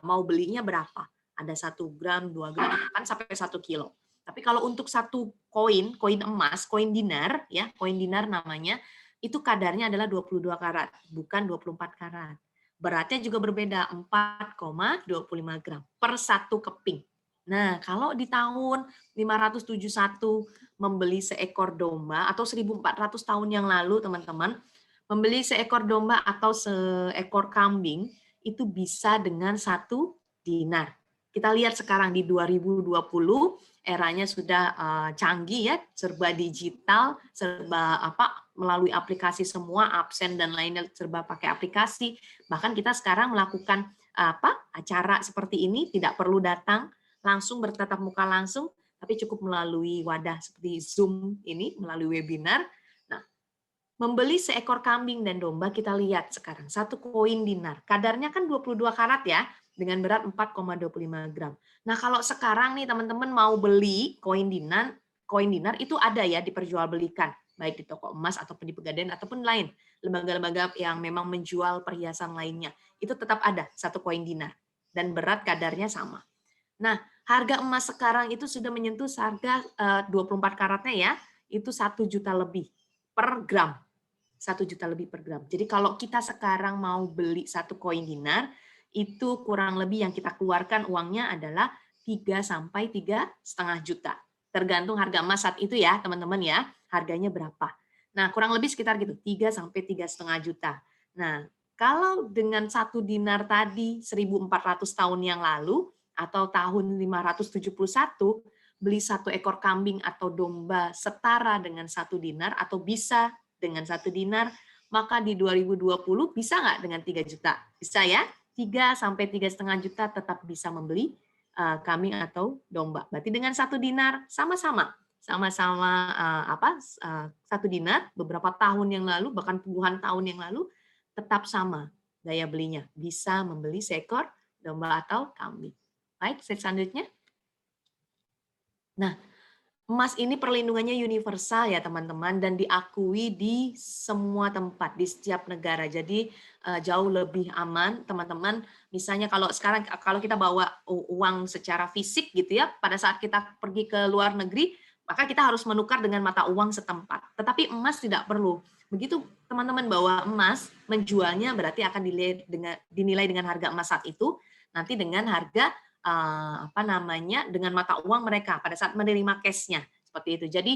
Speaker 5: mau belinya berapa. Ada 1 gram, 2 gram, kan sampai 1 kilo. Tapi kalau untuk satu koin emas, koin dinar ya, koin dinar namanya, itu kadarnya adalah 22 karat, bukan 24 karat. Beratnya juga berbeda, 4,25 gram per satu keping. Nah, kalau di tahun 571 membeli seekor domba atau 1400 tahun yang lalu, teman-teman, membeli seekor domba atau seekor kambing itu bisa dengan 1 dinar. Kita lihat sekarang di 2020 eranya sudah canggih ya, serba digital, serba melalui aplikasi semua, absen dan lainnya serba pakai aplikasi. Bahkan kita sekarang melakukan acara seperti ini tidak perlu datang langsung bertatap muka langsung, tapi cukup melalui wadah seperti Zoom ini, melalui webinar. Nah, membeli seekor kambing dan domba kita lihat sekarang, satu koin dinar. Kadarnya kan 22 karat ya, dengan berat 4,25 gram. Nah, kalau sekarang nih teman-teman mau beli koin dinar itu ada ya diperjualbelikan, baik di toko emas ataupun di Pegadaian ataupun lain, lembaga-lembaga yang memang menjual perhiasan lainnya. Itu tetap ada satu koin dinar dan berat kadarnya sama. Nah, harga emas sekarang itu sudah menyentuh harga 24 karatnya ya, itu 1 juta lebih per gram. 1 juta lebih per gram. Jadi kalau kita sekarang mau beli satu koin dinar, itu kurang lebih yang kita keluarkan uangnya adalah 3 sampai 3,5 juta. Tergantung harga emas saat itu ya, teman-teman ya, harganya berapa. Nah, kurang lebih sekitar gitu, 3 sampai 3,5 juta. Nah, kalau dengan 1 dinar tadi 1400 tahun yang lalu, atau tahun 571, beli 1 ekor kambing atau domba setara dengan 1 dinar, atau bisa dengan 1 dinar, maka di 2020 bisa nggak dengan 3 juta? Bisa ya, 3 sampai 3,5 juta tetap bisa membeli kambing atau domba. Berarti dengan 1 dinar sama-sama 1 dinar beberapa tahun yang lalu, bahkan puluhan tahun yang lalu, tetap sama daya belinya. Bisa membeli seekor domba atau kambing. Baik, slide selanjutnya. Nah, emas ini perlindungannya universal ya teman-teman, dan diakui di semua tempat, di setiap negara. Jadi jauh lebih aman teman-teman. Misalnya kalau sekarang kalau kita bawa uang secara fisik gitu ya, pada saat kita pergi ke luar negeri, maka kita harus menukar dengan mata uang setempat. Tetapi emas tidak perlu. Begitu teman-teman bawa emas, menjualnya berarti akan dinilai dengan harga emas saat itu, nanti dengan harga dengan mata uang mereka pada saat menerima cash-nya seperti itu. Jadi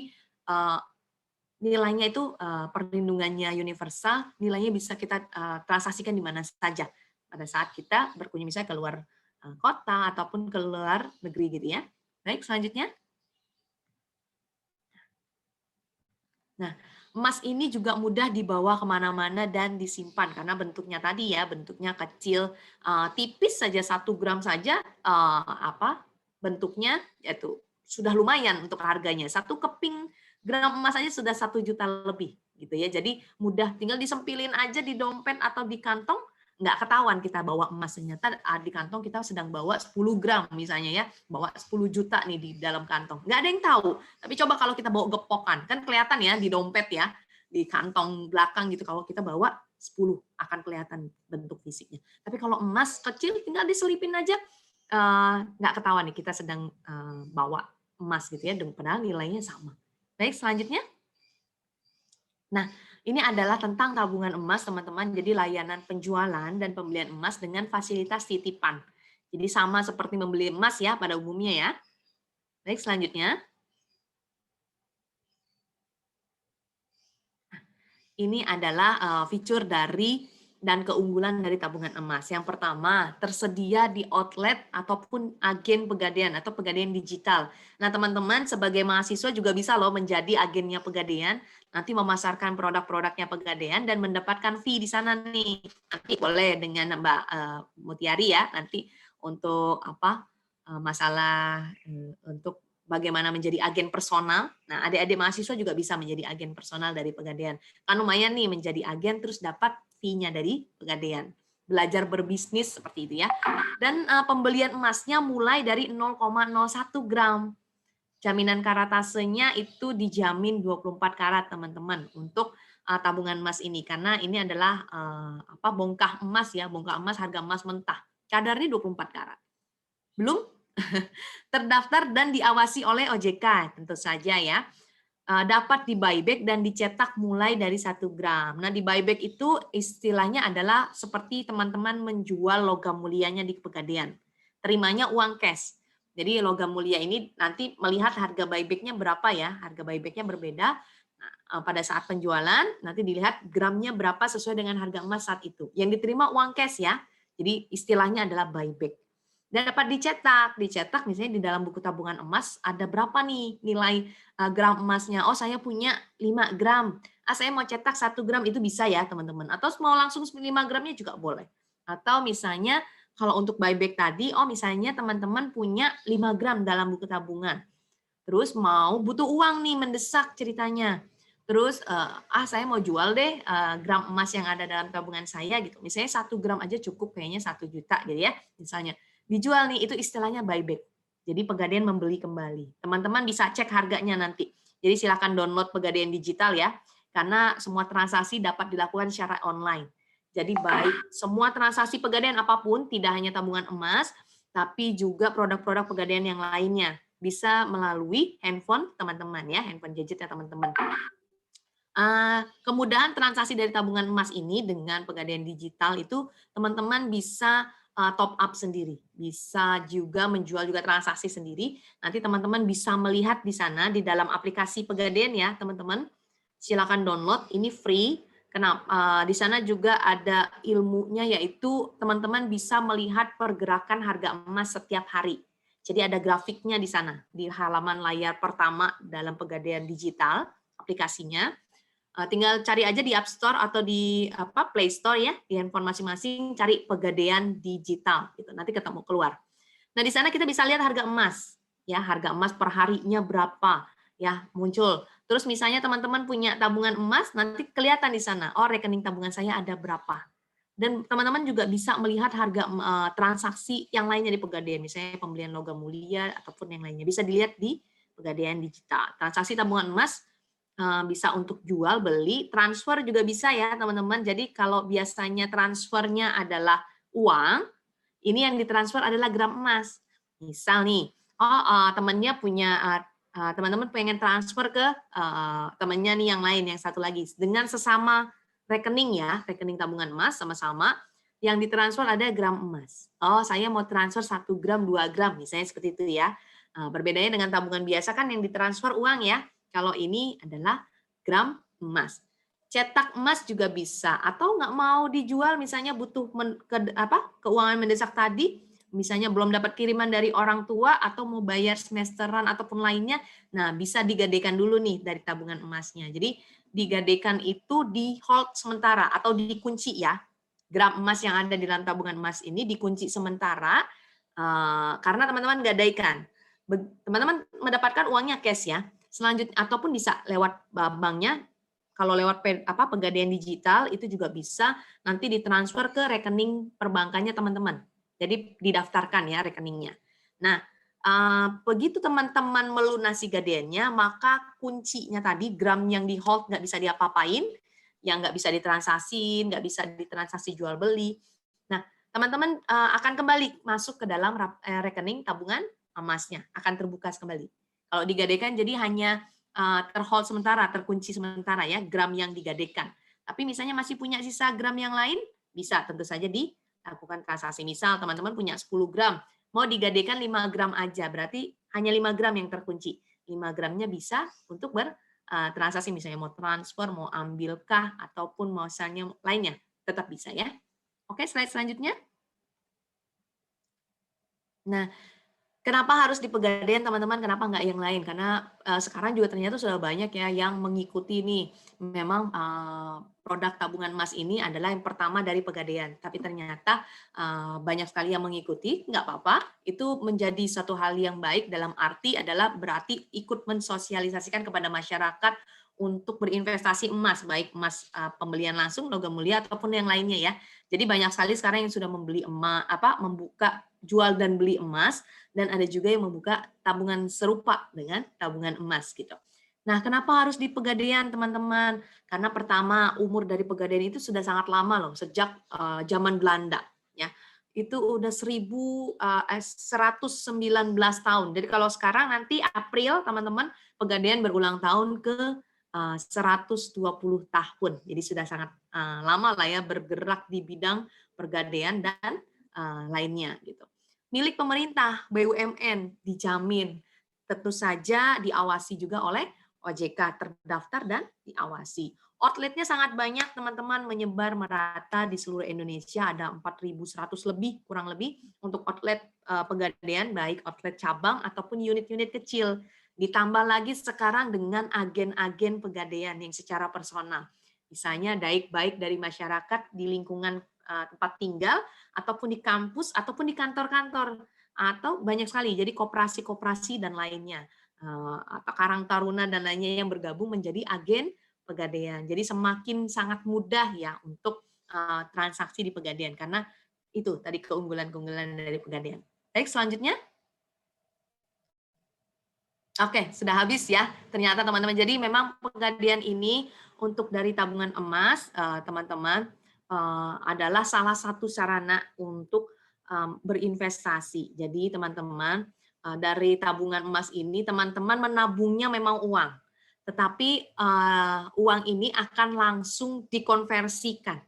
Speaker 5: nilainya itu perlindungannya universal, nilainya bisa kita transaksikan di mana saja pada saat kita berkunjung misalnya ke luar kota ataupun ke luar negeri gitu ya. Baik, selanjutnya. Nah, Emas ini juga mudah dibawa kemana-mana dan disimpan karena bentuknya tadi ya, bentuknya kecil, tipis saja 1 gram saja, bentuknya yaitu sudah lumayan untuk harganya. 1 keping gram emas aja sudah 1 juta lebih gitu ya. Jadi mudah, tinggal disempilin aja di dompet atau di kantong, nggak ketahuan kita bawa emas. Ternyata di kantong kita sedang bawa 10 gram misalnya ya, bawa 10 juta nih di dalam kantong. Nggak ada yang tahu. Tapi coba kalau kita bawa gepokan, kan kelihatan ya di dompet ya, di kantong belakang gitu. Kalau kita bawa 10 akan kelihatan bentuk fisiknya. Tapi kalau emas kecil tinggal diselipin aja, nggak ketahuan nih kita sedang bawa emas gitu ya, padahal nilainya sama. Baik, selanjutnya. Nah, ini adalah tentang tabungan emas, teman-teman. Jadi layanan penjualan dan pembelian emas dengan fasilitas titipan. Jadi sama seperti membeli emas ya pada umumnya ya. Baik, selanjutnya. Ini adalah fitur dari dan keunggulan dari tabungan emas. Yang pertama, tersedia di outlet ataupun agen pegadaian atau pegadaian digital. Nah, teman-teman sebagai mahasiswa juga bisa loh menjadi agennya pegadaian, nanti memasarkan produk-produknya pegadaian dan mendapatkan fee di sana nih. Nanti boleh dengan Mbak Mutiari ya, nanti untuk masalah untuk bagaimana menjadi agen personal. Nah, adik-adik mahasiswa juga bisa menjadi agen personal dari pegadaian. Kan lumayan nih menjadi agen terus dapat fee-nya dari pegadaian. Belajar berbisnis seperti itu ya. Dan pembelian emasnya mulai dari 0,01 gram. Jaminan karatasenya itu dijamin 24 karat, teman-teman, untuk tabungan emas ini. Karena ini adalah bongkah emas ya, bongkah emas harga emas mentah. Kadarnya 24 karat. Belum terdaftar dan diawasi oleh OJK, tentu saja ya. Dapat di buyback dan dicetak mulai dari 1 gram. Nah, di buyback itu istilahnya adalah seperti teman-teman menjual logam mulianya di pegadaian. Terimanya uang cash. Jadi logam mulia ini nanti melihat harga buybacknya berapa ya. Harga buybacknya berbeda. Nah, pada saat penjualan nanti dilihat gramnya berapa sesuai dengan harga emas saat itu. Yang diterima uang cash ya. Jadi istilahnya adalah buyback. Dan dapat dicetak misalnya di dalam buku tabungan emas ada berapa nih nilai gram emasnya. Oh, saya punya 5 gram. Saya mau cetak 1 gram, itu bisa ya teman-teman. Atau mau langsung 5 gramnya juga boleh. Atau misalnya kalau untuk buyback tadi, misalnya teman-teman punya 5 gram dalam buku tabungan. Terus mau butuh uang nih, mendesak ceritanya. Terus saya mau jual deh gram emas yang ada dalam tabungan saya gitu. Misalnya 1 gram aja cukup kayaknya 1 juta gitu ya misalnya. Dijual nih, itu istilahnya buyback. Jadi pegadaian membeli kembali. Teman-teman bisa cek harganya nanti. Jadi silakan download Pegadaian Digital ya, karena semua transaksi dapat dilakukan secara online. Jadi baik semua transaksi pegadaian apapun, tidak hanya tabungan emas, tapi juga produk-produk pegadaian yang lainnya. Bisa melalui handphone teman-teman ya, handphone gadget ya teman-teman. Kemudahan transaksi dari tabungan emas ini dengan Pegadaian Digital itu teman-teman bisa top up sendiri, bisa juga menjual juga transaksi sendiri. Nanti teman-teman bisa melihat di sana di dalam aplikasi Pegadaian ya, teman-teman. Silakan download, ini free. Kenapa? Di sana juga ada ilmunya, yaitu teman-teman bisa melihat pergerakan harga emas setiap hari. Jadi ada grafiknya di sana di halaman layar pertama dalam Pegadaian Digital aplikasinya. Tinggal cari aja di App Store atau di Play Store ya, di handphone masing-masing cari Pegadaian Digital gitu. Nanti ketemu keluar. Nah, di sana kita bisa lihat harga emas ya, harga emas per harinya berapa ya, muncul. Terus misalnya teman-teman punya tabungan emas, nanti kelihatan di sana, rekening tabungan saya ada berapa. Dan teman-teman juga bisa melihat harga transaksi yang lainnya di Pegadaian, misalnya pembelian logam mulia ataupun yang lainnya. Bisa dilihat di Pegadaian Digital. Transaksi tabungan emas bisa untuk jual, beli, transfer juga bisa ya teman-teman. Jadi kalau biasanya transfernya adalah uang, ini yang ditransfer adalah gram emas. Misal nih, temannya punya, teman-teman pengen transfer ke temannya nih yang lain, yang satu lagi. Dengan sesama rekening ya, rekening tabungan emas sama-sama, yang ditransfer ada gram emas. Saya mau transfer 1 gram, 2 gram, misalnya seperti itu ya. Berbedanya dengan tabungan biasa kan yang ditransfer uang ya. Kalau ini adalah gram emas. Cetak emas juga bisa, atau nggak mau dijual misalnya butuh keuangan mendesak tadi, misalnya belum dapat kiriman dari orang tua atau mau bayar semesteran ataupun lainnya, nah bisa digadaikan dulu nih dari tabungan emasnya. Jadi digadaikan itu di hold sementara atau dikunci ya. Gram emas yang ada di dalam tabungan emas ini dikunci sementara karena teman-teman gadaikan. Teman-teman mendapatkan uangnya cash ya. Selanjutnya ataupun bisa lewat banknya. Kalau lewat pegadaian digital itu juga bisa nanti ditransfer ke rekening perbankannya teman-teman. Jadi didaftarkan ya rekeningnya. Nah, begitu teman-teman melunasi gadaiannya, maka kuncinya tadi gram yang di hold nggak bisa diapa-apain, yang nggak bisa ditransaksi, nggak bisa ditransaksi jual beli. Nah, teman-teman akan kembali masuk ke dalam rekening tabungan emasnya, akan terbuka kembali. Kalau digadaikan jadi hanya terhold sementara, terkunci sementara ya, gram yang digadaikan. Tapi misalnya masih punya sisa gram yang lain, bisa tentu saja dilakukan transaksi. Misal teman-teman punya 10 gram, mau digadaikan 5 gram aja, berarti hanya 5 gram yang terkunci. 5 gramnya bisa untuk bertransaksi, misalnya mau transfer, mau ambilkah, ataupun mau misalnya lainnya, tetap bisa ya. Oke, slide selanjutnya. Nah, kenapa harus di Pegadaian teman-teman? Kenapa nggak yang lain? Karena sekarang juga ternyata sudah banyak ya yang mengikuti nih. Memang produk tabungan emas ini adalah yang pertama dari Pegadaian. Tapi ternyata banyak sekali yang mengikuti. Nggak apa-apa. Itu menjadi satu hal yang baik dalam arti adalah berarti ikut mensosialisasikan kepada masyarakat untuk berinvestasi emas. Baik emas pembelian langsung, logam mulia, ataupun yang lainnya ya. Jadi banyak sekali sekarang yang sudah membeli emas, membuka jual dan beli emas, dan ada juga yang membuka tabungan serupa dengan tabungan emas gitu. Nah, kenapa harus di Pegadaian, teman-teman? Karena pertama, umur dari Pegadaian itu sudah sangat lama loh, sejak zaman Belanda ya. Itu udah 119 tahun. Jadi kalau sekarang nanti April, teman-teman, Pegadaian berulang tahun ke 120 tahun. Jadi sudah sangat lama lah ya bergerak di bidang Pegadaian dan lainnya gitu. Milik pemerintah, BUMN, dijamin. Tentu saja diawasi juga oleh OJK, terdaftar dan diawasi. Outletnya sangat banyak, teman-teman, menyebar merata di seluruh Indonesia. Ada 4.100 lebih, kurang lebih, untuk outlet Pegadaian, baik outlet cabang ataupun unit-unit kecil. Ditambah lagi sekarang dengan agen-agen Pegadaian yang secara personal. Misalnya baik dari masyarakat di lingkungan tempat tinggal, ataupun di kampus, ataupun di kantor-kantor, atau banyak sekali, jadi koperasi-koperasi dan lainnya, atau Karang Taruna dan lainnya yang bergabung menjadi agen Pegadaian. Jadi semakin sangat mudah ya untuk transaksi di Pegadaian, karena itu tadi keunggulan-keunggulan dari Pegadaian. Baik, selanjutnya. Oke, sudah habis ya ternyata teman-teman. Jadi memang Pegadaian ini untuk dari tabungan emas, teman-teman, adalah salah satu sarana untuk berinvestasi. Jadi teman-teman, dari tabungan emas ini teman-teman menabungnya memang uang, tetapi uang ini akan langsung dikonversikan.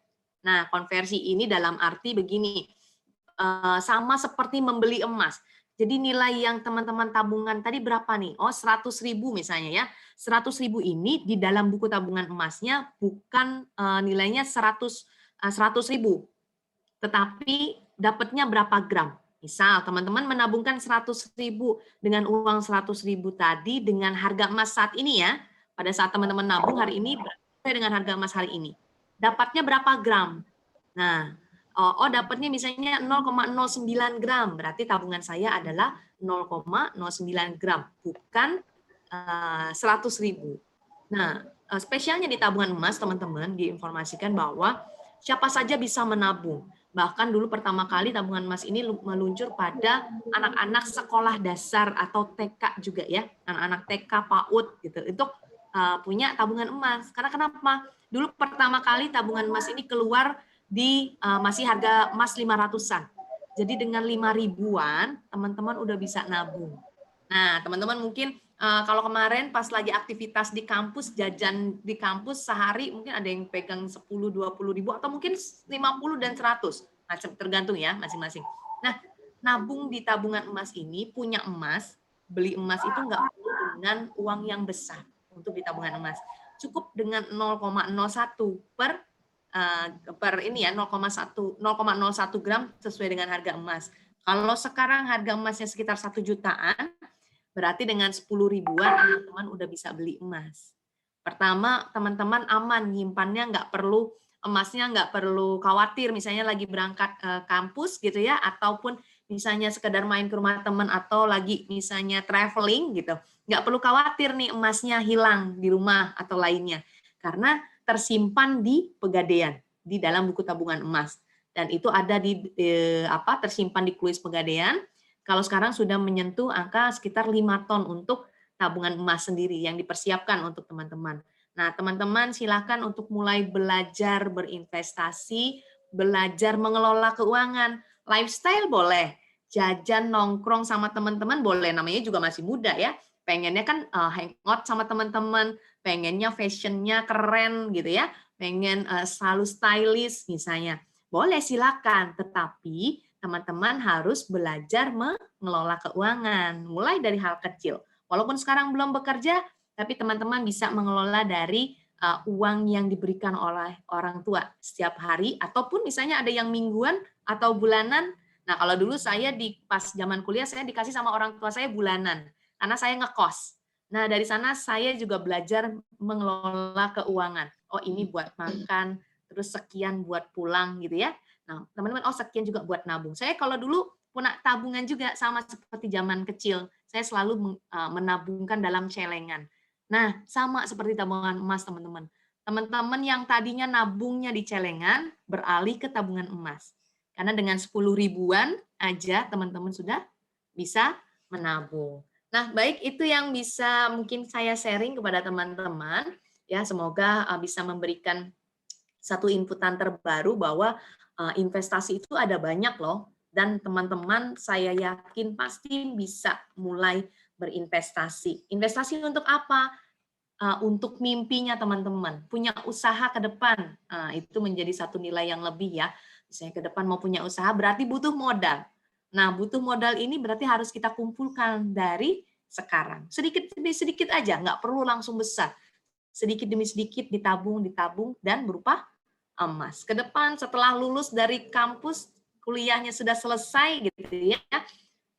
Speaker 5: Nah, konversi ini dalam arti begini, sama seperti membeli emas. Jadi nilai yang teman-teman tabungan tadi berapa nih? Oh, 100.000 misalnya ya. 100.000 ini di dalam buku tabungan emasnya bukan nilainya 100.000, tetapi dapatnya berapa gram. Misal teman-teman menabungkan 100.000 dengan uang 100.000 tadi dengan harga emas saat ini ya. Pada saat teman-teman nabung hari ini sesuai dengan harga emas hari ini. Dapatnya berapa gram? Nah, dapatnya misalnya 0,09 gram, berarti tabungan saya adalah 0,09 gram, bukan 100.000. Nah, spesialnya di tabungan emas, teman-teman, diinformasikan bahwa siapa saja bisa menabung. Bahkan dulu pertama kali tabungan emas ini meluncur pada anak-anak sekolah dasar atau TK juga ya, anak-anak TK, PAUD gitu, untuk punya tabungan emas. Karena kenapa? Dulu pertama kali tabungan emas ini keluar di masih harga emas 500-an. Jadi dengan 5.000-an, teman-teman udah bisa nabung. Nah, teman-teman mungkin kalau kemarin pas lagi aktivitas di kampus, jajan di kampus sehari mungkin ada yang pegang 10-20 ribu atau mungkin 50 dan 100, tergantung ya masing-masing. Nah, nabung di tabungan emas ini, punya emas, beli emas itu nggak perlu dengan uang yang besar untuk di tabungan emas. Cukup dengan 0,01 per ini ya, 0,01 gram sesuai dengan harga emas. Kalau sekarang harga emasnya sekitar 1 jutaan, berarti dengan 10 ribuan teman-teman udah bisa beli emas. Pertama, teman-teman aman nyimpannya, emasnya nggak perlu khawatir, misalnya lagi berangkat kampus gitu ya, ataupun misalnya sekedar main ke rumah teman atau lagi misalnya traveling gitu, nggak perlu khawatir nih emasnya hilang di rumah atau lainnya, karena tersimpan di Pegadaian, di dalam buku tabungan emas. Dan itu ada tersimpan di Kluis Pegadaian. Kalau sekarang sudah menyentuh angka sekitar 5 ton untuk tabungan emas sendiri yang dipersiapkan untuk teman-teman. Nah, teman-teman silakan untuk mulai belajar berinvestasi, belajar mengelola keuangan. Lifestyle boleh, jajan nongkrong sama teman-teman boleh, namanya juga masih muda ya. Pengennya kan hangout sama teman-teman, pengennya fashionnya keren gitu ya, pengen selalu stylish misalnya. Boleh silakan, tetapi teman-teman harus belajar mengelola keuangan, mulai dari hal kecil. Walaupun sekarang belum bekerja, tapi teman-teman bisa mengelola dari uang yang diberikan oleh orang tua setiap hari, ataupun misalnya ada yang mingguan atau bulanan. Nah, kalau dulu saya pas zaman kuliah, saya dikasih sama orang tua saya bulanan, karena saya ngekos. Nah, dari sana saya juga belajar mengelola keuangan. Oh, ini buat makan, terus sekian buat pulang gitu ya. Nah, teman-teman, oh sekian juga buat nabung. Saya kalau dulu punya tabungan juga sama seperti zaman kecil. Saya selalu menabungkan dalam celengan. Nah, sama seperti tabungan emas, teman-teman. Teman-teman yang tadinya nabungnya di celengan, beralih ke tabungan emas. Karena dengan 10 ribuan aja, teman-teman sudah bisa menabung. Nah, baik itu yang bisa mungkin saya sharing kepada teman-teman. Ya, semoga bisa memberikan satu inputan terbaru bahwa investasi itu ada banyak loh. Dan teman-teman saya yakin pasti bisa mulai berinvestasi. Investasi untuk apa? Untuk mimpinya teman-teman. Punya usaha ke depan. Itu menjadi satu nilai yang lebih ya. Misalnya ke depan mau punya usaha berarti butuh modal. Nah, butuh modal ini berarti harus kita kumpulkan dari sekarang. Sedikit demi sedikit aja, nggak perlu langsung besar. Sedikit demi sedikit ditabung, dan berupa emas. Ke depan setelah lulus dari kampus, kuliahnya sudah selesai gitu ya,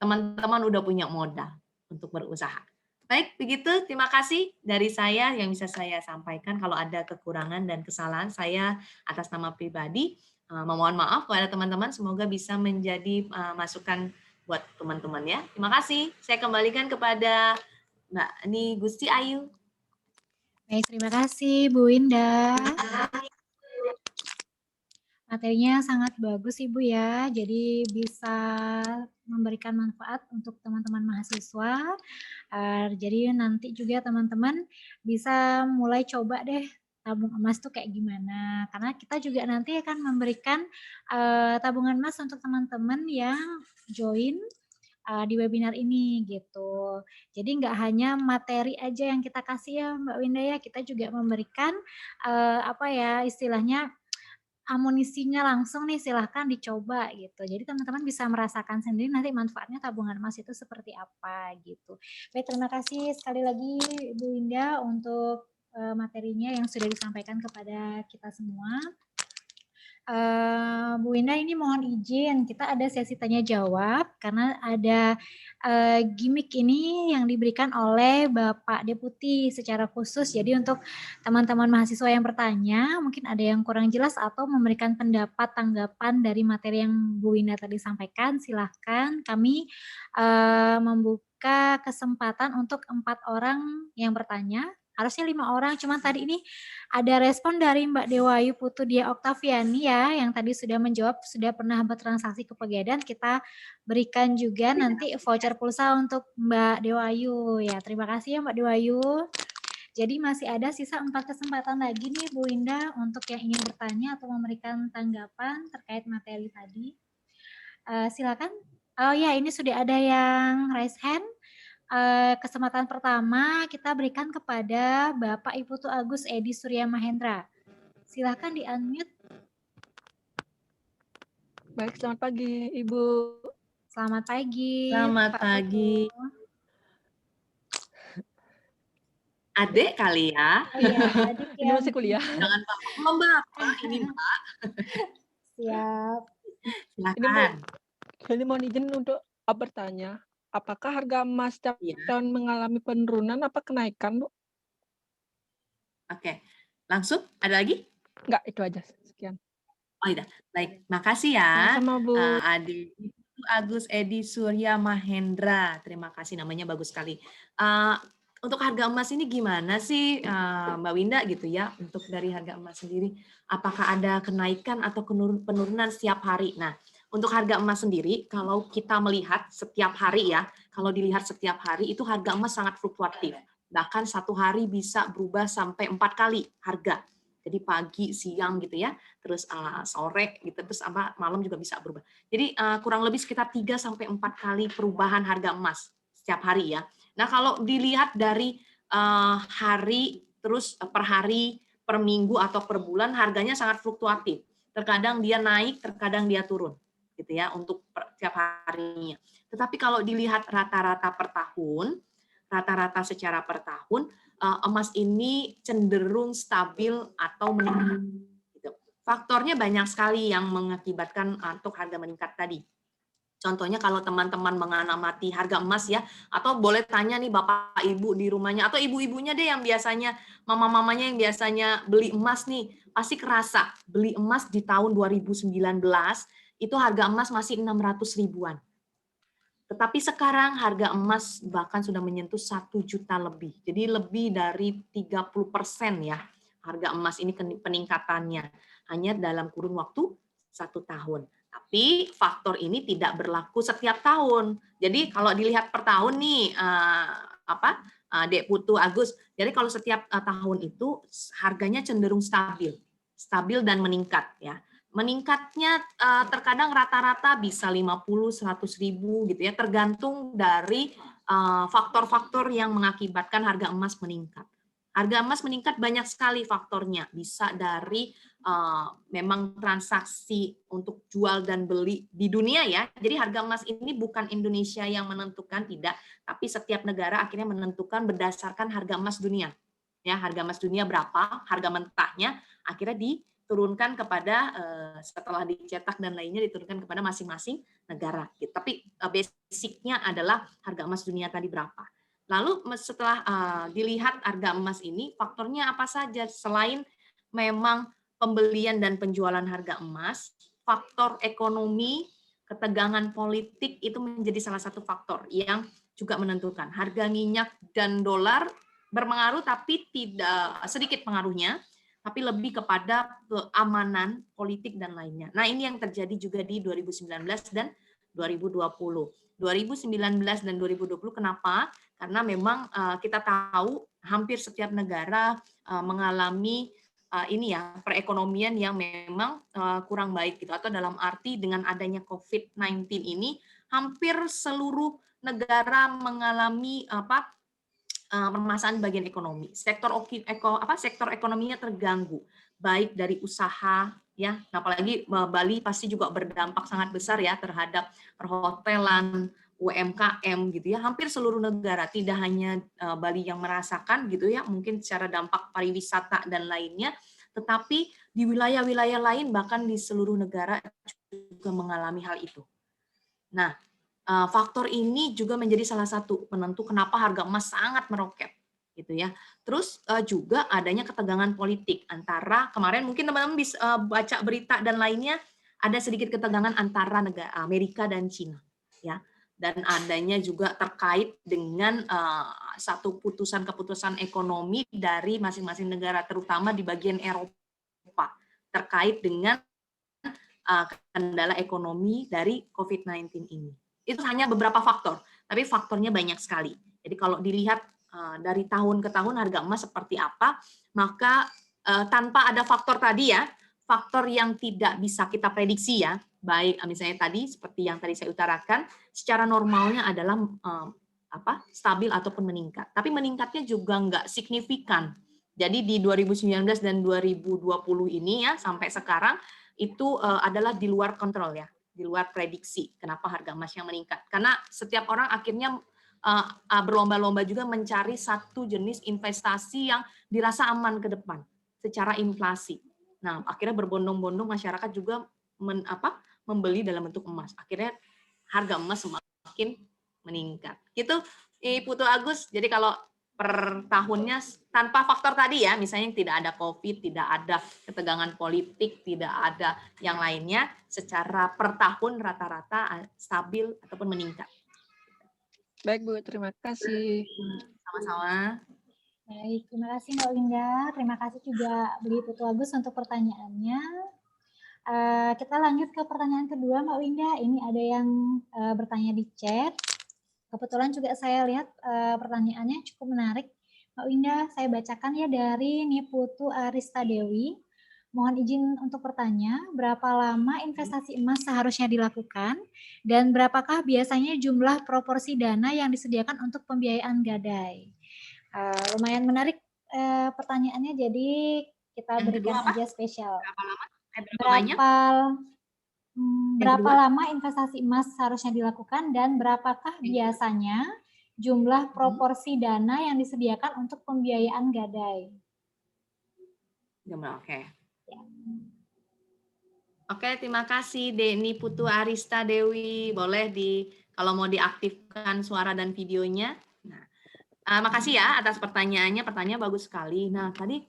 Speaker 5: teman-teman udah punya modal untuk berusaha. Baik, begitu. Terima kasih dari saya yang bisa saya sampaikan. Kalau ada kekurangan dan kesalahan, saya atas nama pribadi memohon maaf kepada teman-teman. Semoga bisa menjadi masukan buat teman-teman ya. Terima kasih. Saya kembalikan kepada Mbak Gusti Ayu.
Speaker 2: Baik, terima kasih Bu Winda. Materinya sangat bagus Ibu ya, jadi bisa memberikan manfaat untuk teman-teman mahasiswa. Jadi nanti juga teman-teman bisa mulai coba deh tabung emas tuh kayak gimana. Karena kita juga nanti akan memberikan tabungan emas untuk teman-teman yang join di webinar ini gitu. Jadi nggak hanya materi aja yang kita kasih ya Mbak Winda ya, kita juga memberikan istilahnya amunisinya langsung nih, silahkan dicoba gitu. Jadi teman-teman bisa merasakan sendiri nanti manfaatnya tabungan emas itu seperti apa gitu. Baik, terima kasih sekali lagi Bu Winda untuk materinya yang sudah disampaikan kepada kita semua. Bu Winda ini mohon izin, kita ada sesi tanya jawab karena ada gimmick ini yang diberikan oleh Bapak Deputi secara khusus. Jadi untuk teman-teman mahasiswa yang bertanya, mungkin ada yang kurang jelas atau memberikan pendapat tanggapan dari materi yang Bu Winda tadi sampaikan, silahkan kami membuka kesempatan untuk 4 orang yang bertanya. Harusnya 5 orang, cuman tadi ini ada respon dari Mbak Dewayu Putudia Oktaviani ya, yang tadi sudah menjawab, sudah pernah bertransaksi ke Pegadaian, kita berikan juga nanti voucher pulsa untuk Mbak Dewayu. Ya, terima kasih ya Mbak Dewayu. Jadi masih ada sisa 4 kesempatan lagi nih Bu Winda untuk yang ingin bertanya atau memberikan tanggapan terkait materi tadi. Silakan. Oh ya, ini sudah ada yang raise hand. Kesempatan pertama kita berikan kepada Bapak Ibu Tu Agus Edi Surya Mahendra. Silahkan di-unmute.
Speaker 7: Baik, selamat pagi Ibu.
Speaker 2: Selamat pagi.
Speaker 5: Selamat
Speaker 2: Pak
Speaker 5: pagi.
Speaker 2: Putu.
Speaker 5: Adik kali ya.
Speaker 2: Oh iya, adik
Speaker 7: Ini
Speaker 2: ya.
Speaker 7: masih kuliah.
Speaker 5: Jangan Pak. Belum Bapak, ini Mbak.
Speaker 2: Siap.
Speaker 5: Silakan.
Speaker 7: Ini mohon izin untuk bertanya. Apakah harga emas setiap
Speaker 5: Iya.
Speaker 7: tahun mengalami penurunan apa kenaikan, Bu?
Speaker 5: Oke, langsung ada lagi?
Speaker 7: Enggak, itu aja. Sekian.
Speaker 5: Oh iya, baik. Makasih ya,
Speaker 7: Sama-sama, Bu.
Speaker 5: Adik Ibu Agus Edi Surya Mahendra. Terima kasih, namanya bagus sekali. Eh, untuk harga emas ini gimana sih, Mbak Winda gitu ya? Untuk dari harga emas sendiri, apakah ada kenaikan atau penurunan setiap hari? Nah, untuk harga emas sendiri, kalau kita melihat setiap hari ya, kalau dilihat setiap hari itu harga emas sangat fluktuatif. Bahkan satu hari bisa berubah sampai 4 kali harga. Jadi pagi, siang gitu ya, terus sore gitu, terus malam juga bisa berubah. Jadi kurang lebih sekitar 3 sampai 4 kali perubahan harga emas setiap hari ya. Nah, kalau dilihat dari hari terus per hari, per minggu atau per bulan harganya sangat fluktuatif. Terkadang dia naik, terkadang dia turun gitu ya untuk setiap harinya. Tetapi kalau dilihat rata-rata per tahun, rata-rata secara per tahun emas ini cenderung stabil atau meningkat. Gitu. Faktornya banyak sekali yang mengakibatkan untuk harga meningkat tadi. Contohnya kalau teman-teman mengamati harga emas ya, atau boleh tanya nih bapak ibu di rumahnya, atau ibu-ibunya deh yang biasanya, mama-mamanya yang biasanya beli emas nih, pasti kerasa beli emas di tahun 2019 itu harga emas masih 600 ribuan. Tetapi sekarang harga emas bahkan sudah menyentuh 1 juta lebih. Jadi lebih dari 30% ya harga emas ini peningkatannya. Hanya dalam kurun waktu 1 tahun. Tapi faktor ini tidak berlaku setiap tahun. Jadi kalau dilihat per tahun nih, Dek Putu Agus, jadi kalau setiap tahun itu harganya cenderung stabil dan meningkat ya. Meningkatnya terkadang rata-rata bisa 50-100 ribu gitu ya, tergantung dari faktor-faktor yang mengakibatkan harga emas meningkat. Harga emas meningkat banyak sekali faktornya, bisa dari memang transaksi untuk jual dan beli di dunia ya. Jadi harga emas ini bukan Indonesia yang menentukan, tidak, tapi setiap negara akhirnya menentukan berdasarkan harga emas dunia. Ya, harga emas dunia berapa, harga mentahnya akhirnya diturunkan kepada setelah dicetak dan lainnya diturunkan kepada masing-masing negara. Tapi basicnya adalah harga emas dunia tadi berapa. Lalu setelah dilihat harga emas ini, faktornya apa saja selain memang pembelian dan penjualan harga emas, faktor ekonomi, ketegangan politik itu menjadi salah satu faktor yang juga menentukan. Harga minyak dan dolar berpengaruh tapi tidak sedikit pengaruhnya, tapi lebih kepada keamanan politik dan lainnya. Nah, ini yang terjadi juga di 2019 dan 2020. 2019 dan 2020 kenapa? Karena memang kita tahu hampir setiap negara mengalami ini ya perekonomian yang memang kurang baik gitu, atau dalam arti dengan adanya COVID-19 ini hampir seluruh negara mengalami permasalahan bagian ekonomi. Sektor ekonominya terganggu, baik dari usaha ya, apalagi Bali pasti juga berdampak sangat besar ya terhadap perhotelan, UMKM gitu ya, hampir seluruh negara, tidak hanya Bali yang merasakan gitu ya, mungkin secara dampak pariwisata dan lainnya, tetapi di wilayah-wilayah lain bahkan di seluruh negara juga mengalami hal itu. Nah, faktor ini juga menjadi salah satu penentu kenapa harga emas sangat meroket gitu ya. Terus juga adanya ketegangan politik antara, kemarin mungkin teman-teman bisa baca berita dan lainnya, ada sedikit ketegangan antara negara Amerika dan Cina ya. Dan adanya juga terkait dengan satu keputusan ekonomi dari masing-masing negara, terutama di bagian Eropa terkait dengan kendala ekonomi dari COVID-19 ini. Itu hanya beberapa faktor, tapi faktornya banyak sekali. Jadi kalau dilihat dari tahun ke tahun harga emas seperti apa, maka tanpa ada faktor tadi ya, faktor yang tidak bisa kita prediksi ya, baik misalnya tadi seperti yang tadi saya utarakan, secara normalnya adalah stabil ataupun meningkat. Tapi meningkatnya juga nggak signifikan. Jadi di 2019 dan 2020 ini ya sampai sekarang itu adalah di luar kontrol ya, di luar prediksi kenapa harga emas yang meningkat. Karena setiap orang akhirnya berlomba-lomba juga mencari satu jenis investasi yang dirasa aman ke depan secara inflasi. Nah, akhirnya berbondong-bondong masyarakat juga membeli dalam bentuk emas. Akhirnya harga emas semakin meningkat. Gitu, Putu Agus. Jadi kalau per tahunnya tanpa faktor tadi ya, misalnya tidak ada COVID, tidak ada ketegangan politik, tidak ada yang lainnya, secara per tahun rata-rata stabil ataupun meningkat.
Speaker 7: Baik Bu, terima kasih.
Speaker 5: Sama-sama.
Speaker 2: Baik, terima kasih Mbak Winda. Terima kasih juga Beli Putu Agus untuk pertanyaannya. Kita lanjut ke pertanyaan kedua Mbak Winda. Ini ada yang bertanya di chat. Kebetulan juga saya lihat pertanyaannya cukup menarik. Mbak Winda, saya bacakan ya dari Niputu Arista Dewi. Mohon izin untuk bertanya, berapa lama investasi emas seharusnya dilakukan dan berapakah biasanya jumlah proporsi dana yang disediakan untuk pembiayaan gadai? Lumayan menarik pertanyaannya, jadi kita
Speaker 5: Yang
Speaker 2: berikan
Speaker 5: kedua apa?
Speaker 2: aja spesial.
Speaker 5: Berapa lama? Berapa banyak?
Speaker 2: Berapa
Speaker 5: kedua?
Speaker 2: lama investasi emas seharusnya dilakukan dan berapakah biasanya jumlah proporsi dana yang disediakan untuk pembiayaan gadai?
Speaker 5: Oke. Oke, terima kasih Deni Putu Arista Dewi. Boleh kalau mau diaktifkan suara dan videonya. Nah, makasih ya atas pertanyaannya. Pertanyaan bagus sekali. Nah, tadi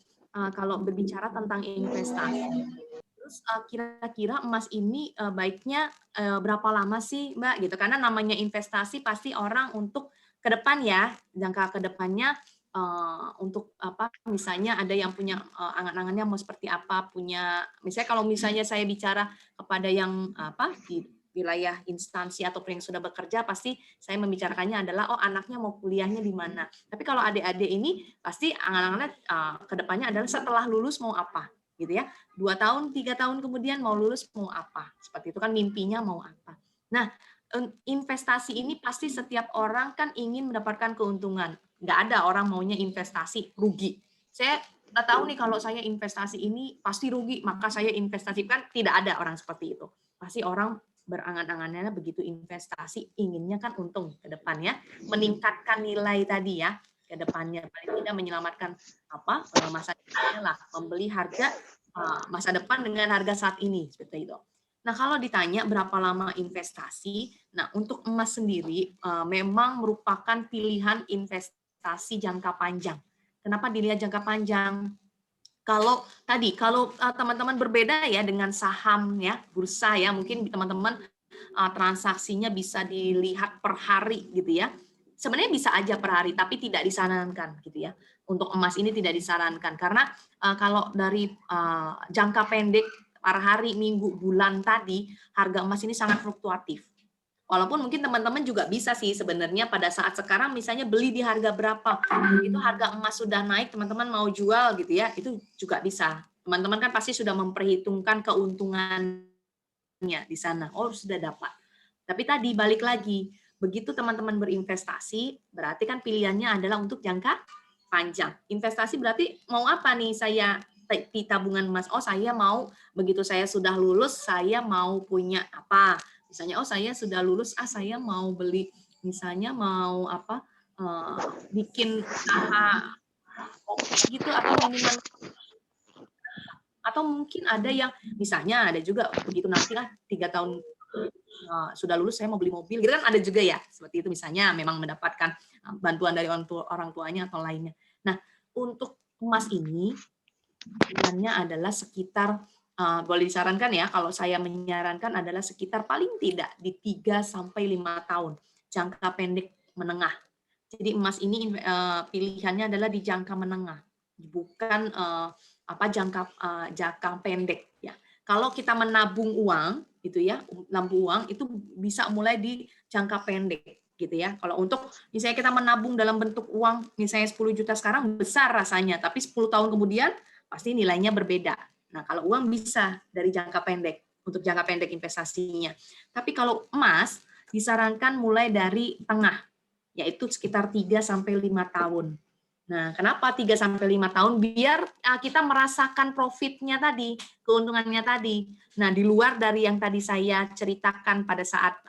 Speaker 5: kalau berbicara tentang investasi, terus kira-kira emas ini baiknya berapa lama sih, Mbak? Gitu. Karena namanya investasi pasti orang untuk ke depan ya, jangka ke depannya untuk apa? Misalnya ada yang punya angan-angannya mau seperti apa, misalnya kalau misalnya saya bicara kepada yang di wilayah instansi atau yang sudah bekerja, pasti saya membicarakannya adalah anaknya mau kuliahnya di mana. Tapi kalau adik-adik ini pasti angan-angannya ke depannya adalah setelah lulus mau apa. Gitu ya, 2 tahun, 3 tahun kemudian mau lulus mau apa, seperti itu kan mimpinya mau apa. Nah, investasi ini pasti setiap orang kan ingin mendapatkan keuntungan, nggak ada orang maunya investasi rugi. Saya nggak tahu nih kalau saya investasi ini pasti rugi, maka saya investasikan, tidak ada orang seperti itu. Pasti orang berangan-angannya begitu investasi, inginnya kan untung ke depannya, meningkatkan nilai tadi ya, ke depannya, paling tidak menyelamatkan masa depannya lah, membeli harga masa depan dengan harga saat ini seperti itu. Nah, kalau ditanya berapa lama investasi, nah untuk emas sendiri memang merupakan pilihan investasi jangka panjang. Kenapa dilihat jangka panjang? Kalau teman-teman berbeda ya dengan saham ya, bursa ya, mungkin teman-teman transaksinya bisa dilihat per hari gitu ya. Sebenarnya bisa aja per hari, tapi tidak disarankan gitu ya. Untuk emas ini tidak disarankan karena kalau dari jangka pendek per hari, minggu, bulan tadi harga emas ini sangat fluktuatif. Walaupun mungkin teman-teman juga bisa sih sebenarnya pada saat sekarang misalnya beli di harga berapa, itu harga emas sudah naik, teman-teman mau jual gitu ya, itu juga bisa. Teman-teman kan pasti sudah memperhitungkan keuntungannya di sana. Oh, sudah dapat. Tapi tadi balik lagi, begitu teman-teman berinvestasi, berarti kan pilihannya adalah untuk jangka panjang. Investasi berarti mau apa nih saya di tabungan emas? Oh, saya mau begitu saya sudah lulus, saya mau punya apa? Misalnya, oh saya sudah lulus, saya mau beli, misalnya mau bikin usaha gitu atau minuman. Atau mungkin ada yang misalnya ada juga begitu nanti lah 3 tahun sudah lulus saya mau beli mobil, gitu kan ada juga ya seperti itu, misalnya memang mendapatkan bantuan dari orang tuanya atau lainnya. Nah, untuk emas ini pilihannya adalah sekitar boleh disarankan ya, kalau saya menyarankan adalah sekitar paling tidak di 3 sampai 5 tahun jangka pendek menengah. Jadi emas ini pilihannya adalah di jangka menengah, bukan jangka pendek ya. Kalau kita menabung uang gitu ya, nabung uang itu bisa mulai di jangka pendek gitu ya. Kalau untuk misalnya kita menabung dalam bentuk uang misalnya 10 juta sekarang besar rasanya, tapi 10 tahun kemudian pasti nilainya berbeda. Nah, kalau uang bisa dari jangka pendek, untuk jangka pendek investasinya. Tapi kalau emas disarankan mulai dari tengah, yaitu sekitar 3 sampai 5 tahun. Nah, kenapa 3 sampai 5 tahun? Biar kita merasakan profitnya tadi, keuntungannya tadi. Nah, di luar dari yang tadi saya ceritakan pada saat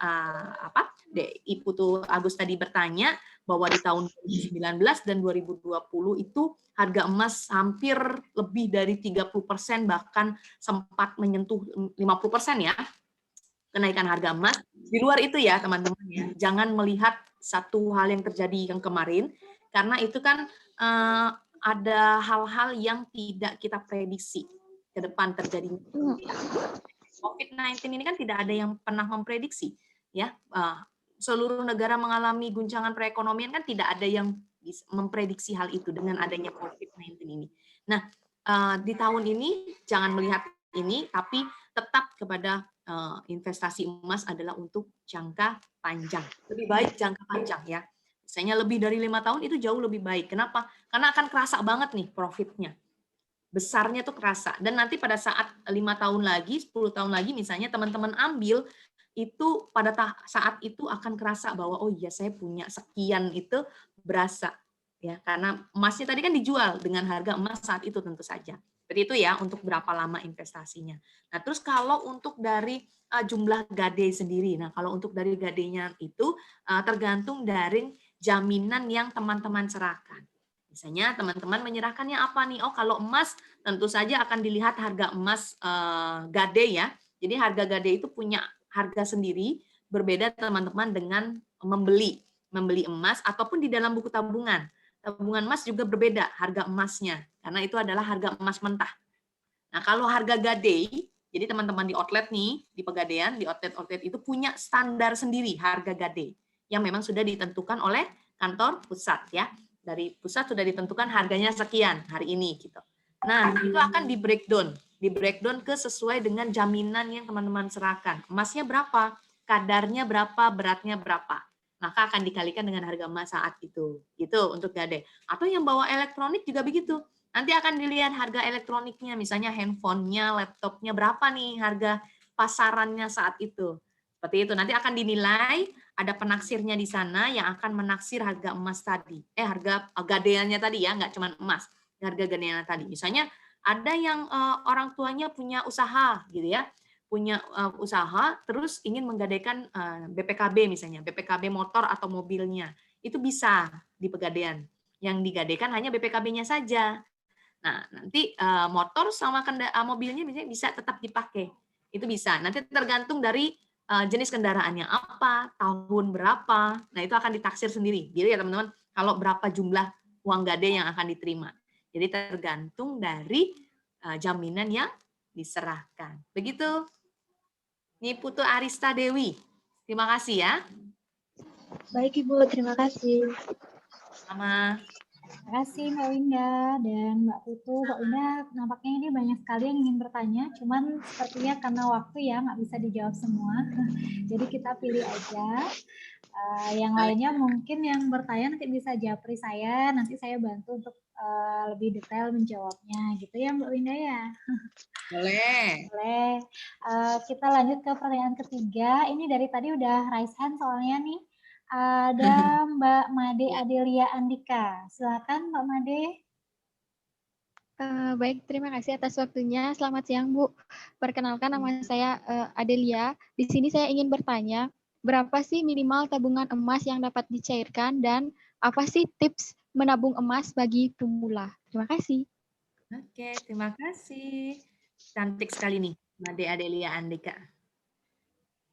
Speaker 5: Putu Agus tadi bertanya bahwa di tahun 2019 dan 2020 itu harga emas hampir lebih dari 30%, bahkan sempat menyentuh 50% ya kenaikan harga emas. Di luar itu ya teman-teman ya, jangan melihat satu hal yang terjadi yang kemarin, Karena itu kan ada hal-hal yang tidak kita prediksi ke depan terjadinya. COVID-19 ini kan tidak ada yang pernah memprediksi, ya. Seluruh negara mengalami guncangan perekonomian kan tidak ada yang bisa memprediksi hal itu dengan adanya COVID-19 ini. Nah, di tahun ini jangan melihat ini, tapi tetap kepada investasi emas adalah untuk jangka panjang. Lebih baik jangka panjang ya. Misalnya lebih dari 5 tahun itu jauh lebih baik. Kenapa? Karena akan kerasa banget nih profitnya. Besarnya tuh kerasa. Dan nanti pada saat 5 tahun lagi, 10 tahun lagi misalnya teman-teman ambil, itu pada saat itu akan kerasa bahwa oh iya saya punya sekian, itu berasa ya, karena emasnya tadi kan dijual dengan harga emas saat itu tentu saja. Seperti itu ya untuk berapa lama investasinya. Nah, terus kalau untuk dari jumlah gade sendiri. Nah, kalau untuk dari gadenya itu tergantung dari jaminan yang teman-teman serahkan. Misalnya teman-teman menyerahkannya apa nih? Oh, kalau emas tentu saja akan dilihat harga emas gade ya. Jadi harga gade itu punya harga sendiri, berbeda teman-teman dengan membeli emas ataupun di dalam buku tabungan. Tabungan emas juga berbeda harga emasnya, karena itu adalah harga emas mentah. Nah, kalau harga gade, jadi teman-teman di outlet nih, di Pegadaian, di outlet-outlet itu punya standar sendiri harga gade yang memang sudah ditentukan oleh kantor pusat ya. Dari pusat sudah ditentukan harganya sekian hari ini gitu. Nah, itu akan di breakdown ke sesuai dengan jaminan yang teman-teman serahkan. Emasnya berapa, kadarnya berapa, beratnya berapa. Maka akan dikalikan dengan harga emas saat itu. Gitu untuk gade. Atau yang bawa elektronik juga begitu. Nanti akan dilihat harga elektroniknya, misalnya handphonenya, laptopnya berapa nih harga pasarannya saat itu. Seperti itu. Nanti akan dinilai, ada penaksirnya di sana yang akan menaksir harga emas tadi. Harga gadeannya tadi ya, nggak cuma emas. Harga gadeannya tadi. Misalnya ada yang orang tuanya punya usaha gitu ya, punya usaha terus ingin menggadaikan BPKB misalnya, BPKB motor atau mobilnya. Itu bisa di Pegadaian. Yang digadaikan hanya BPKB-nya saja. Nah, nanti motor sama mobilnya bisa tetap dipakai. Itu bisa. Nanti tergantung dari jenis kendaraannya apa, tahun berapa. Nah, itu akan ditaksir sendiri. Jadi ya teman-teman, kalau berapa jumlah uang gade yang akan diterima. Jadi tergantung dari jaminan yang diserahkan. Begitu. Ini Putu Arista Dewi. Terima kasih ya.
Speaker 8: Baik Ibu, terima kasih.
Speaker 5: Sama.
Speaker 2: Terima kasih Mbak Winda dan Mbak Putu. Mbak Winda, nampaknya ini banyak sekali yang ingin bertanya, cuman sepertinya karena waktu ya nggak bisa dijawab semua. Jadi kita pilih aja. Yang lainnya mungkin yang bertanya nanti bisa japri saya, nanti saya bantu untuk lebih detail menjawabnya, gitu ya Mbak Winda ya.
Speaker 5: Boleh.
Speaker 2: Boleh. Kita lanjut ke pertanyaan ketiga. Ini dari tadi udah raise hand soalnya nih. Ada Mbak Made Adelia Andika. Silakan Mbak Made.
Speaker 8: Baik, terima kasih atas waktunya. Selamat siang Bu. Perkenalkan nama saya Adelia. Di sini saya ingin bertanya, berapa sih minimal tabungan emas yang dapat dicairkan dan apa sih tips menabung emas bagi pemula? Terima kasih.
Speaker 5: Oke, terima kasih. Cantik sekali nih, Made Adelia Andika.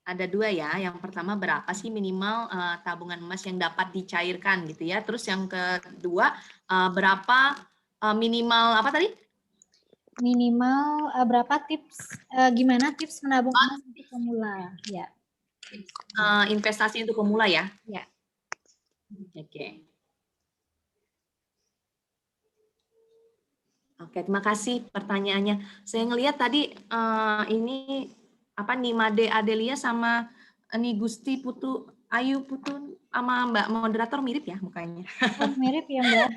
Speaker 5: Ada dua ya. Yang pertama berapa sih minimal tabungan emas yang dapat dicairkan gitu ya. Terus yang kedua berapa minimal apa tadi?
Speaker 2: Minimal berapa tips? Gimana tips menabung emas untuk pemula? Ya.
Speaker 5: Investasi untuk pemula ya.
Speaker 2: Ya.
Speaker 5: Oke. Oke, terima kasih pertanyaannya. Saya ngelihat tadi ini apa nih Made Adelia sama nih Gusti Putu Ayu Putu sama Mbak moderator mirip ya mukanya.
Speaker 2: Oh, mirip ya Mbak.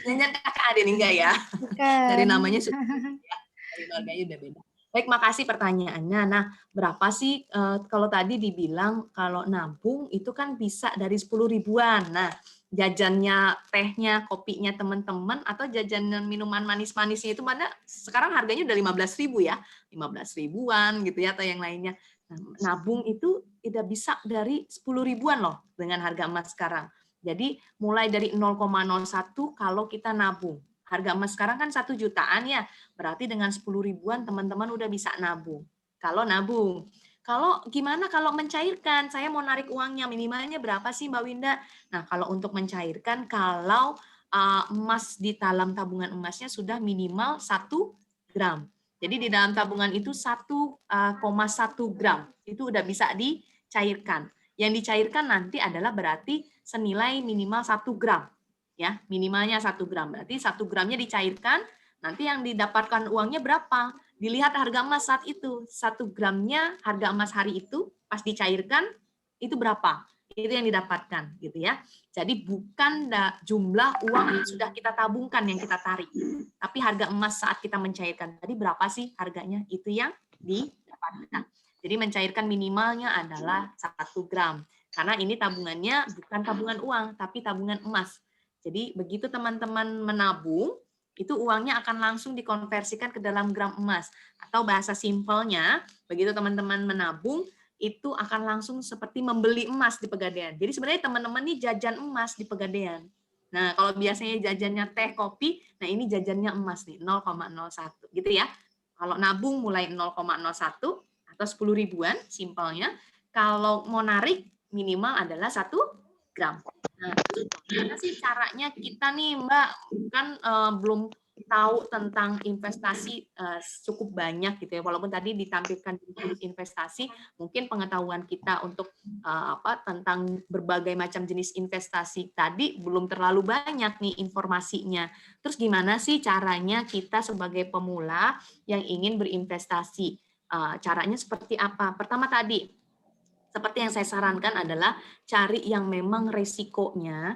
Speaker 5: Kayaknya kakak ada nih enggak ya?
Speaker 2: Bukan.
Speaker 5: Dari namanya sudah ya, dari marganya udah beda. Baik, makasih pertanyaannya. Nah, berapa sih kalau tadi dibilang kalau nabung itu kan bisa dari 10 ribuan. Nah, jajannya, tehnya, kopinya teman-teman atau jajanan minuman manis-manisnya itu mana sekarang harganya udah 15.000 ya. 15 ribuan gitu ya atau yang lainnya. Nah, nabung itu tidak bisa dari 10 ribuan loh dengan harga emas sekarang. Jadi mulai dari 0,01 kalau kita nabung. Harga emas sekarang kan 1 jutaan ya, berarti dengan 10 ribuan teman-teman udah bisa nabung. Kalau nabung. Kalau gimana kalau mencairkan? Saya mau narik uangnya, minimalnya berapa sih Mbak Winda? Nah, kalau untuk mencairkan, kalau emas di dalam tabungan emasnya sudah minimal 1 gram. Jadi di dalam tabungan itu 1,1 gram. Itu udah bisa dicairkan. Yang dicairkan nanti adalah berarti senilai minimal 1 gram. Ya, minimalnya 1 gram. Berarti 1 gramnya dicairkan, nanti yang didapatkan uangnya berapa? Dilihat harga emas saat itu, 1 gramnya harga emas hari itu pas dicairkan itu berapa, itu yang didapatkan gitu ya. Jadi bukan jumlah uang yang sudah kita tabungkan yang kita tarik, tapi harga emas saat kita mencairkan tadi berapa sih harganya, itu yang didapatkan. Jadi mencairkan minimalnya adalah 1 gram karena ini tabungannya bukan tabungan uang tapi tabungan emas. Jadi begitu teman-teman menabung, itu uangnya akan langsung dikonversikan ke dalam gram emas. Atau bahasa simpelnya, begitu teman-teman menabung, itu akan langsung seperti membeli emas di Pegadaian. Jadi sebenarnya teman-teman ini jajan emas di Pegadaian. Nah, kalau biasanya jajannya teh, kopi, nah ini jajannya emas nih, 0,01 gitu ya. Kalau nabung mulai 0,01 atau 10 ribuan, simpelnya. Kalau mau narik, minimal adalah 1 gram. Nah, gimana sih caranya kita nih Mbak, kan belum tahu tentang investasi cukup banyak gitu ya, walaupun tadi ditampilkan investasi, mungkin pengetahuan kita untuk tentang berbagai macam jenis investasi tadi belum terlalu banyak nih informasinya. Terus gimana sih caranya kita sebagai pemula yang ingin berinvestasi? Caranya seperti apa? Pertama tadi, seperti yang saya sarankan adalah cari yang memang resikonya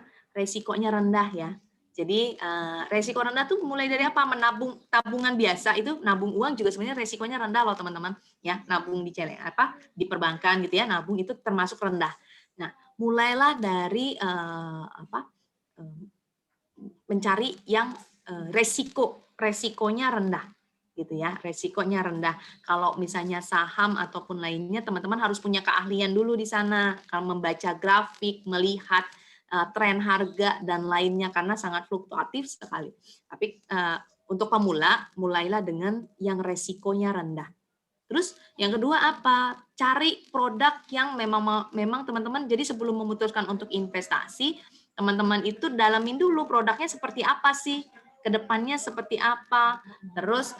Speaker 5: rendah ya. Jadi resiko rendah tuh mulai dari apa? Menabung tabungan biasa itu, nabung uang juga sebenarnya resikonya rendah loh teman-teman ya. Nabung di di perbankan gitu ya, nabung itu termasuk rendah. Nah, mulailah dari mencari yang resikonya rendah gitu ya, resikonya rendah. Kalau misalnya saham ataupun lainnya, teman-teman harus punya keahlian dulu di sana, kalau membaca grafik, melihat tren harga dan lainnya karena sangat fluktuatif sekali. Tapi untuk pemula, mulailah dengan yang resikonya rendah. Terus yang kedua apa? Cari produk yang memang teman-teman, jadi sebelum memutuskan untuk investasi, teman-teman itu dalamin dulu produknya seperti apa sih, kedepannya seperti apa, terus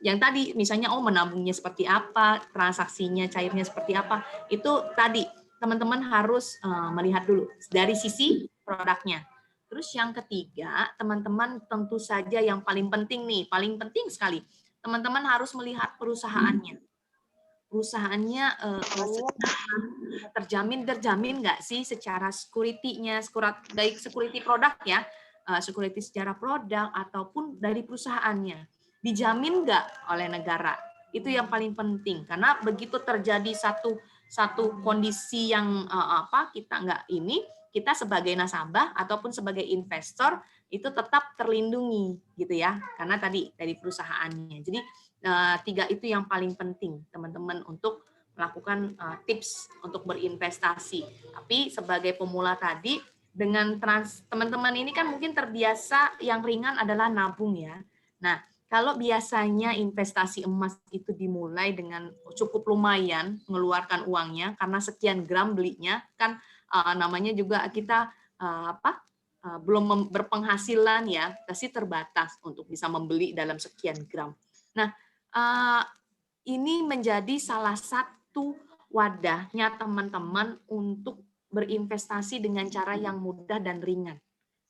Speaker 5: yang tadi misalnya menabungnya seperti apa, transaksinya cairnya seperti apa, itu tadi teman-teman harus melihat dulu dari sisi produknya. Terus yang ketiga, teman-teman tentu saja yang paling penting nih, paling penting sekali, teman-teman harus melihat perusahaannya. Perusahaannya terjamin nggak sih secara security-nya, baik security produk ya, security secara produk ataupun dari perusahaannya. Dijamin nggak oleh negara? Itu yang paling penting karena begitu terjadi satu kondisi yang kita nggak ini, kita sebagai nasabah ataupun sebagai investor itu tetap terlindungi gitu ya, karena tadi dari perusahaannya. Jadi 3 itu yang paling penting teman-teman untuk melakukan tips untuk berinvestasi. Tapi sebagai pemula tadi, dengan teman-teman ini kan mungkin terbiasa yang ringan adalah nabung ya. Nah, kalau biasanya investasi emas itu dimulai dengan cukup lumayan mengeluarkan uangnya karena sekian gram belinya, kan namanya juga kita belum berpenghasilan ya, pasti terbatas untuk bisa membeli dalam sekian gram. Nah, ini menjadi salah satu wadahnya teman-teman untuk berinvestasi dengan cara yang mudah dan ringan.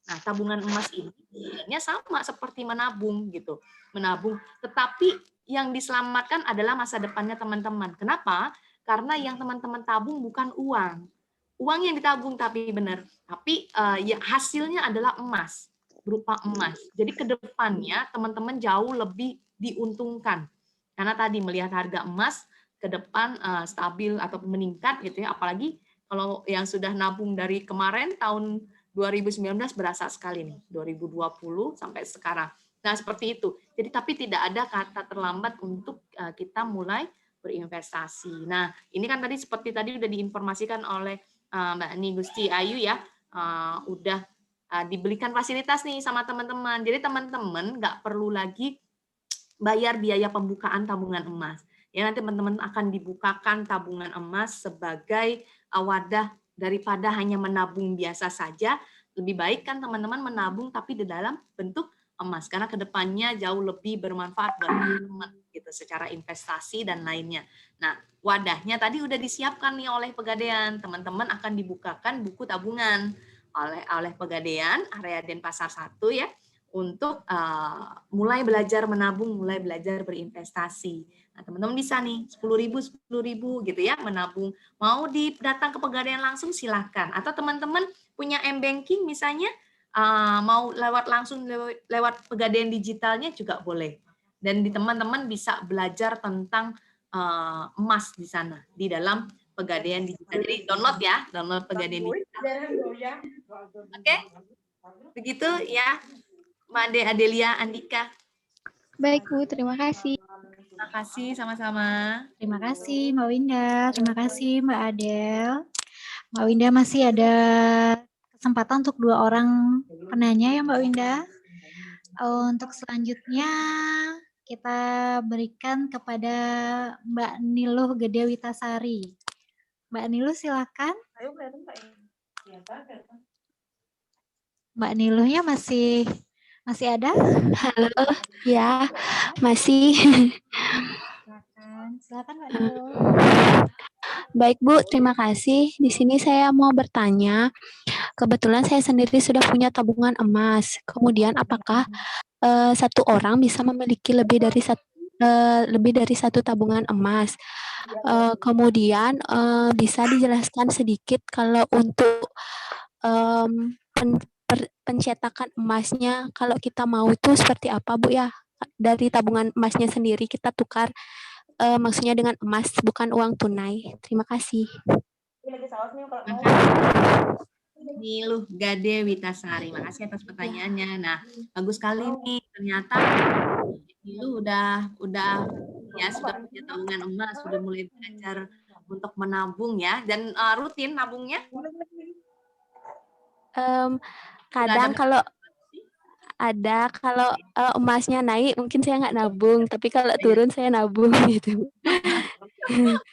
Speaker 5: Nah, tabungan emas ini sebenarnya sama seperti menabung gitu. Menabung, tetapi yang diselamatkan adalah masa depannya teman-teman. Kenapa? Karena yang teman-teman tabung bukan uang. Uang yang ditabung tapi benar, tapi ya hasilnya adalah emas, berupa emas. Jadi ke depannya teman-teman jauh lebih diuntungkan. Karena tadi melihat harga emas ke depan stabil atau meningkat gitu ya, apalagi kalau yang sudah nabung dari kemarin tahun 2019 berasa sekali nih, 2020 sampai sekarang. Nah, seperti itu. Jadi tapi tidak ada kata terlambat untuk kita mulai berinvestasi. Nah, ini kan tadi seperti tadi sudah diinformasikan oleh Mbak Ni Gusti Ayu ya, udah diberikan fasilitas nih sama teman-teman. Jadi teman-teman nggak perlu lagi bayar biaya pembukaan tabungan emas. Ya, nanti teman-teman akan dibukakan tabungan emas sebagai wadah daripada hanya menabung biasa saja. Lebih baik kan teman-teman menabung tapi di dalam bentuk emas, karena kedepannya jauh lebih bermanfaat buat teman-teman gitu secara investasi dan lainnya. Nah, wadahnya tadi udah disiapkan nih oleh Pegadaian. Teman-teman akan dibukakan buku tabungan oleh Pegadaian area Denpasar 1 ya, untuk mulai belajar menabung, mulai belajar berinvestasi. Nah, teman-teman bisa nih 10.000 gitu ya menabung. Mau datang ke Pegadaian langsung silahkan. Atau teman-teman punya M-Banking misalnya, mau langsung lewat Pegadaian digitalnya juga boleh. Dan teman-teman bisa belajar tentang emas di sana, di dalam Pegadaian digital. Jadi download Pegadaian digital. Oke, begitu ya, Mbak Adelia, Andika.
Speaker 8: Baik Bu, terima kasih.
Speaker 5: Terima kasih, sama-sama.
Speaker 2: Terima kasih Mbak Winda, terima kasih Mbak Adel. Mbak Winda masih ada kesempatan untuk 2 orang penanya ya Mbak Winda. Untuk selanjutnya kita berikan kepada Mbak Niluh Gede Witasari. Mbak Niluh silakan. Mbak Niluhnya masih ada?
Speaker 9: Halo, ya, masih.
Speaker 2: Silakan Mbak Niluh.
Speaker 9: Baik Bu, terima kasih. Di sini saya mau bertanya, kebetulan saya sendiri sudah punya tabungan emas. Kemudian apakah satu orang bisa memiliki lebih dari satu tabungan emas? Kemudian bisa dijelaskan sedikit kalau untuk pencetakan emasnya, kalau kita mau itu seperti apa Bu ya? Dari tabungan emasnya sendiri kita tukar, maksudnya dengan emas, bukan uang tunai. Terima kasih.
Speaker 5: Niluh Gade Witasari, makasih atas pertanyaannya. Nah, bagus sekali nih, ternyata Niluh udah ya sudah punya tabungan emas, sudah mulai belajar untuk menabung ya, dan rutin nabungnya.
Speaker 9: Kadang kalau emasnya naik mungkin saya nggak nabung, tapi kalau turun saya nabung gitu.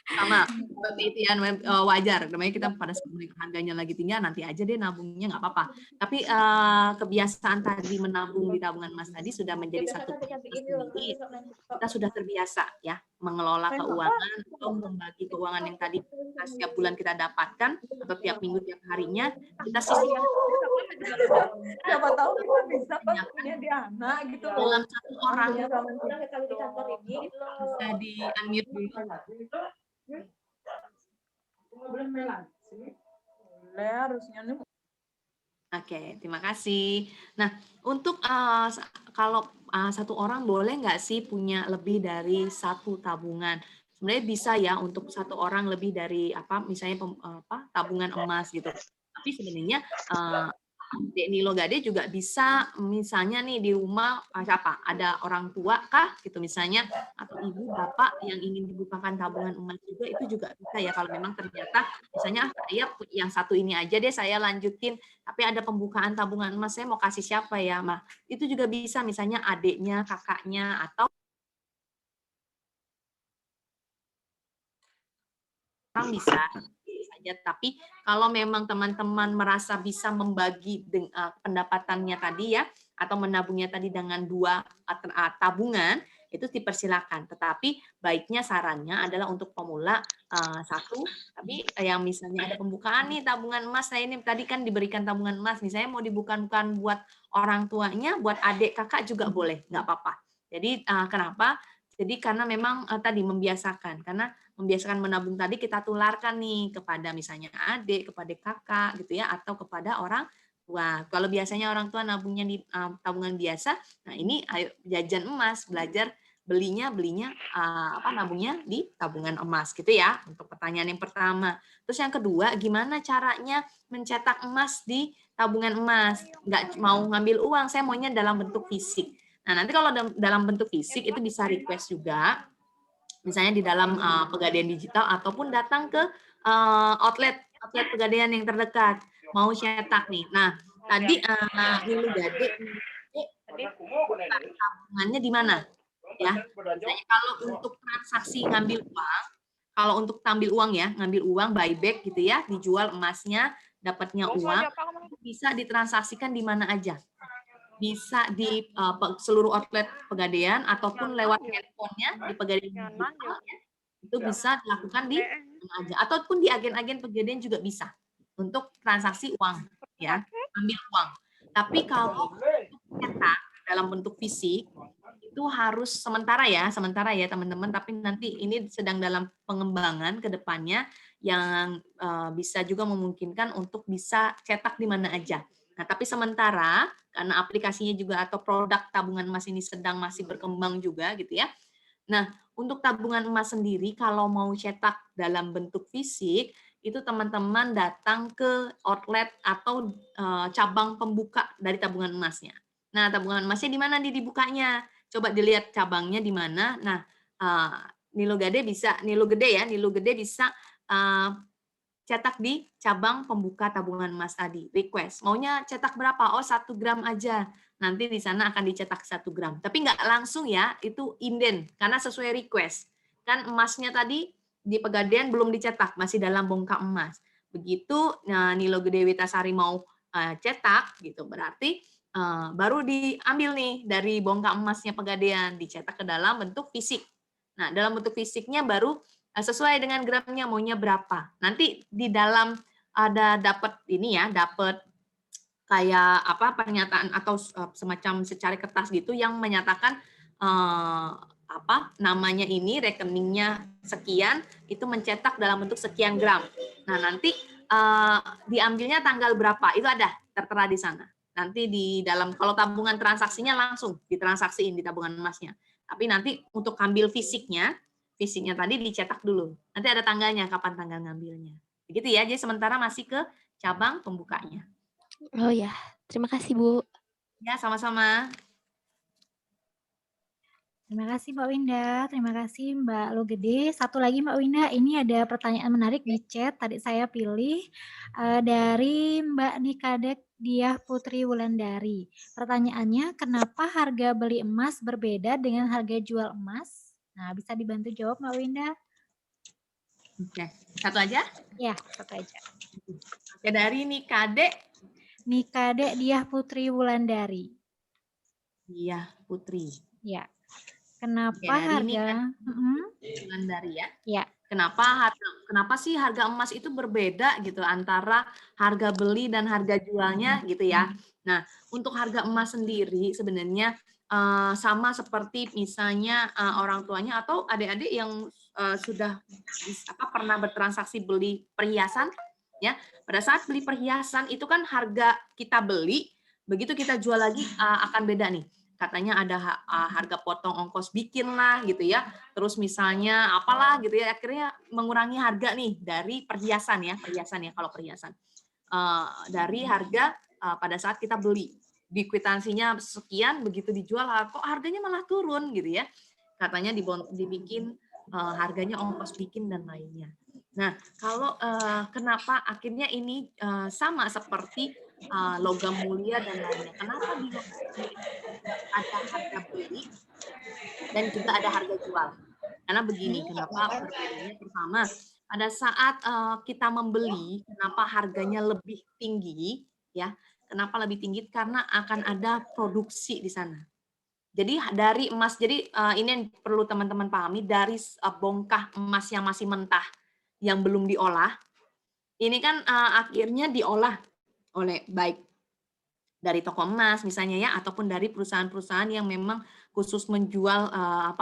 Speaker 5: Sama seperti itu ya, wajar. Namanya kita pada saat harganya lagi tinggi, nanti aja deh nabungnya nggak apa-apa. Tapi kebiasaan tadi menabung di tabungan emas tadi sudah menjadi satu sendiri. Kita sudah terbiasa ya mengelola keuangan atau membagi keuangan yang tadi setiap bulan kita dapatkan atau tiap minggu tiap harinya kita sisihkan.
Speaker 10: Siapa tahu kita bisa punya di anak gitu
Speaker 5: dalam satu orang. Bisa di unmute dulu.
Speaker 10: Boleh, harusnya nih.
Speaker 5: Oke, terima kasih. Nah, untuk kalau satu orang boleh nggak sih punya lebih dari satu tabungan? Sebenarnya bisa ya untuk satu orang lebih dari misalnya tabungan emas gitu. Tapi sebenarnya Dek Nilo Gade juga bisa misalnya nih di rumah ada orang tua kah gitu misalnya, atau ibu bapak yang ingin dibukakan tabungan emas juga, itu juga bisa ya kalau memang ternyata misalnya saya yang satu ini aja deh saya lanjutin, tapi ada pembukaan tabungan emas saya mau kasih siapa ya, itu juga bisa misalnya adiknya, kakaknya, atau orang bisa saja. Tapi kalau memang teman-teman merasa bisa membagi pendapatannya tadi ya, atau menabungnya tadi dengan 2 tabungan, itu dipersilakan. Tetapi baiknya sarannya adalah untuk pemula satu, tapi yang misalnya ada pembukaan nih tabungan emas, saya ini tadi kan diberikan tabungan emas, misalnya mau dibukakan buat orang tuanya, buat adik kakak juga boleh, nggak apa-apa. Jadi kenapa? Jadi karena memang tadi membiasakan, karena membiasakan menabung tadi kita tularkan nih kepada misalnya adik, kepada kakak gitu ya, atau kepada orang tua. Kalau biasanya orang tua nabungnya di tabungan biasa, nah ini ayo jajan emas, belajar belinya nabungnya di tabungan emas gitu ya, untuk pertanyaan yang pertama. Terus yang kedua, gimana caranya mencetak emas di tabungan emas? Nggak mau ngambil uang, saya maunya dalam bentuk fisik. Nah, nanti kalau dalam bentuk fisik itu bisa request juga, misalnya di dalam Pegadaian digital ataupun datang ke outlet Pegadaian yang terdekat, mau cetak nih. Nah, tadi Niluh Gade tabungannya di mana? Ya, misalnya kalau untuk transaksi ngambil uang, kalau untuk ngambil uang ya, ngambil uang buyback gitu ya, dijual emasnya, dapatnya uang, itu bisa ditransaksikan di mana aja. Bisa di seluruh outlet Pegadaian ataupun lewat handphonenya di Pegadaian digital, ya, itu bisa dilakukan di mana aja, ataupun di agen-agen Pegadaian juga bisa untuk transaksi uang, ya, ambil uang. Tapi kalau cetak dalam bentuk fisik itu harus sementara ya teman-teman, tapi nanti ini sedang dalam pengembangan ke depannya yang bisa juga memungkinkan untuk bisa cetak di mana aja. Nah, tapi sementara karena aplikasinya juga atau produk tabungan emas ini sedang masih berkembang juga gitu ya. Nah, untuk tabungan emas sendiri kalau mau cetak dalam bentuk fisik itu teman-teman datang ke outlet atau cabang pembuka dari tabungan emasnya. Nah, tabungan emasnya di mana dibukanya? Coba dilihat cabangnya di mana. Nah, Nilo Gede bisa cetak di cabang pembuka tabungan emas tadi. Request. Maunya cetak berapa? Oh, 1 gram aja. Nanti di sana akan dicetak 1 gram. Tapi nggak langsung ya, itu inden. Karena sesuai request. Kan emasnya tadi di Pegadaian belum dicetak, masih dalam bongkah emas. Begitu Nilo Gede Witasari mau cetak, gitu berarti baru diambil nih dari bongkah emasnya Pegadaian, dicetak ke dalam bentuk fisik. Nah, dalam bentuk fisiknya baru sesuai dengan gramnya maunya berapa. Nanti di dalam ada dapat ini ya, dapat kayak apa pernyataan atau semacam secari kertas gitu yang menyatakan apa namanya ini rekeningnya sekian itu mencetak dalam bentuk sekian gram. Nah, nanti diambilnya tanggal berapa itu ada tertera di sana. Nanti di dalam kalau tabungan transaksinya langsung ditransaksiin di tabungan emasnya. Tapi nanti untuk ambil fisiknya tadi dicetak dulu. Nanti ada tanggalnya kapan tanggal ngambilnya. Begitu ya. Jadi sementara masih ke cabang pembukanya.
Speaker 9: Oh ya, terima kasih Bu.
Speaker 5: Ya, sama-sama.
Speaker 2: Terima kasih Mbak Winda, terima kasih Mbak Logede. Satu lagi Mbak Winda, ini ada pertanyaan menarik di chat, tadi saya pilih dari Mbak Nikadek Diah Putri Wulandari. Pertanyaannya, kenapa harga beli emas berbeda dengan harga jual emas? Nah, bisa dibantu jawab Mbak Winda?
Speaker 5: Oke, satu aja?
Speaker 2: Ya, satu aja.
Speaker 5: Oke, dari Nikadek
Speaker 2: Diah Putri Wulandari.
Speaker 5: Diah Putri.
Speaker 2: Ya. Kenapa
Speaker 5: Oke, dari
Speaker 2: harga
Speaker 5: Wulandari ya?
Speaker 2: Ya.
Speaker 5: Kenapa sih harga emas itu berbeda gitu antara harga beli dan harga jualnya gitu ya? Nah, untuk harga emas sendiri sebenarnya sama seperti misalnya orang tuanya atau adik-adik yang sudah pernah bertransaksi beli perhiasan ya. Pada saat beli perhiasan itu kan harga kita beli, begitu kita jual lagi akan beda nih. Katanya ada harga potong ongkos bikin lah gitu ya. Terus misalnya apalah gitu ya, akhirnya mengurangi harga nih dari perhiasan ya kalau perhiasan. Dari harga pada saat kita beli. Di kwitansinya sekian, begitu dijual kok harganya malah turun gitu ya. Katanya dibikin harganya ongkos bikin dan lainnya. Nah, kalau kenapa akhirnya ini sama seperti logam mulia dan lainnya. Kenapa di logam mulia ada harga beli dan juga ada harga jual? Karena begini, kenapa perbedaannya pertama, pada saat kita membeli, kenapa harganya lebih tinggi ya? Kenapa lebih tinggi? Karena akan ada produksi di sana. Jadi dari emas, jadi ini yang perlu teman-teman pahami, dari bongkah emas yang masih mentah, yang belum diolah, ini kan akhirnya diolah oleh baik dari toko emas misalnya ya, ataupun dari perusahaan-perusahaan yang memang khusus menjual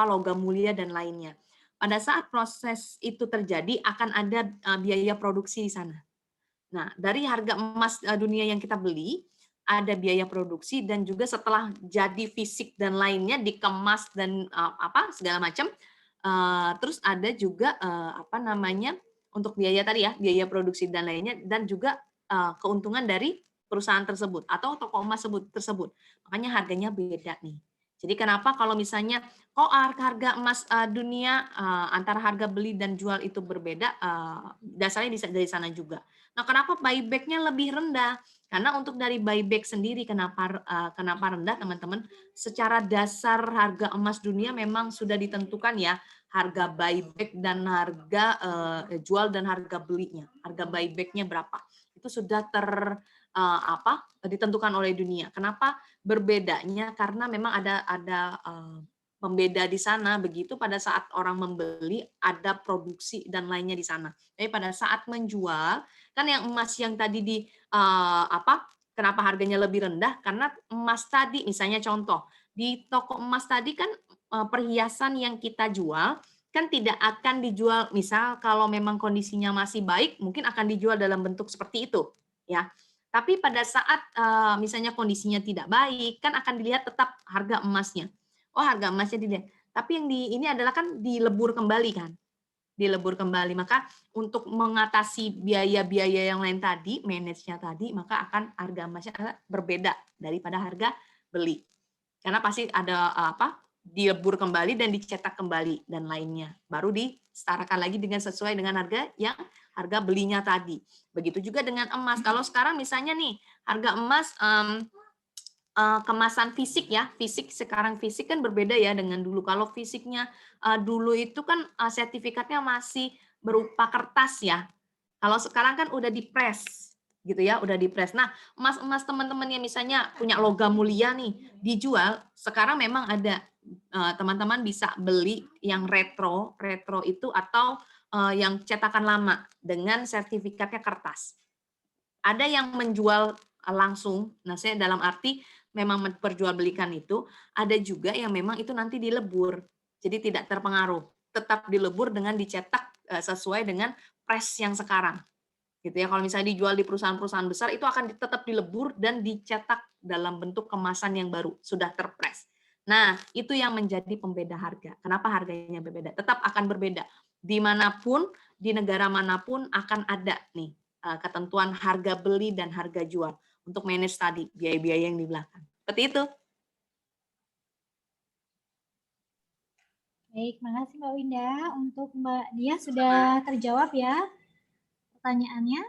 Speaker 5: logam mulia dan lainnya. Pada saat proses itu terjadi akan ada biaya produksi di sana. Nah, dari harga emas dunia yang kita beli, ada biaya produksi dan juga setelah jadi fisik dan lainnya dikemas dan segala macam. Terus ada juga untuk biaya tadi ya, biaya produksi dan lainnya, dan juga keuntungan dari perusahaan tersebut atau toko emas tersebut. Makanya harganya beda nih. Jadi kenapa kalau misalnya kok harga emas dunia antara harga beli dan jual itu berbeda, dasarnya dari sana juga. Nah, kenapa buyback-nya lebih rendah? Karena untuk dari buyback sendiri kenapa rendah teman-teman? Secara dasar harga emas dunia memang sudah ditentukan ya, harga buyback dan harga jual dan harga belinya. Harga buybacknya berapa? Itu sudah ditentukan oleh dunia. Kenapa berbedanya? Karena memang ada pembeda di sana, begitu pada saat orang membeli ada produksi dan lainnya di sana. Tapi pada saat menjual, kan yang emas yang tadi kenapa harganya lebih rendah? Karena emas tadi, misalnya contoh, di toko emas tadi kan perhiasan yang kita jual kan tidak akan dijual, misal kalau memang kondisinya masih baik, mungkin akan dijual dalam bentuk seperti itu, ya. Tapi pada saat misalnya kondisinya tidak baik, kan akan dilihat tetap harga emasnya. Oh, harga emasnya dilihat. Tapi yang ini adalah kan dilebur kembali kan. Dilebur kembali. Maka untuk mengatasi biaya-biaya yang lain tadi, manage-nya tadi, maka akan harga emasnya berbeda daripada harga beli. Karena pasti ada dilebur kembali dan dicetak kembali dan lainnya. Baru disetarakan lagi dengan sesuai dengan harga belinya tadi. Begitu juga dengan emas. Kalau sekarang misalnya nih, harga emas kemasan fisik ya, sekarang fisik kan berbeda ya dengan dulu. Kalau fisiknya dulu itu kan sertifikatnya masih berupa kertas ya. Kalau sekarang kan udah dipres gitu ya, udah dipres. Nah, emas teman-teman yang misalnya punya logam mulia nih, dijual, sekarang memang ada teman-teman bisa beli yang retro itu atau yang cetakan lama dengan sertifikatnya kertas. Ada yang menjual langsung, nah saya dalam arti memang memperjualbelikan itu, ada juga yang memang itu nanti dilebur, jadi tidak terpengaruh, tetap dilebur dengan dicetak sesuai dengan press yang sekarang, gitu ya. Kalau misalnya dijual di perusahaan-perusahaan besar itu akan tetap dilebur dan dicetak dalam bentuk kemasan yang baru, sudah terpres. Nah, itu yang menjadi pembeda harga. Kenapa harganya berbeda? Tetap akan berbeda. Dimanapun, di negara manapun akan ada nih ketentuan harga beli dan harga jual untuk manage tadi biaya-biaya yang di belakang. Seperti itu.
Speaker 2: Baik, makasih Mbak Winda. Untuk Mbak Dia sudah terjawab ya pertanyaannya.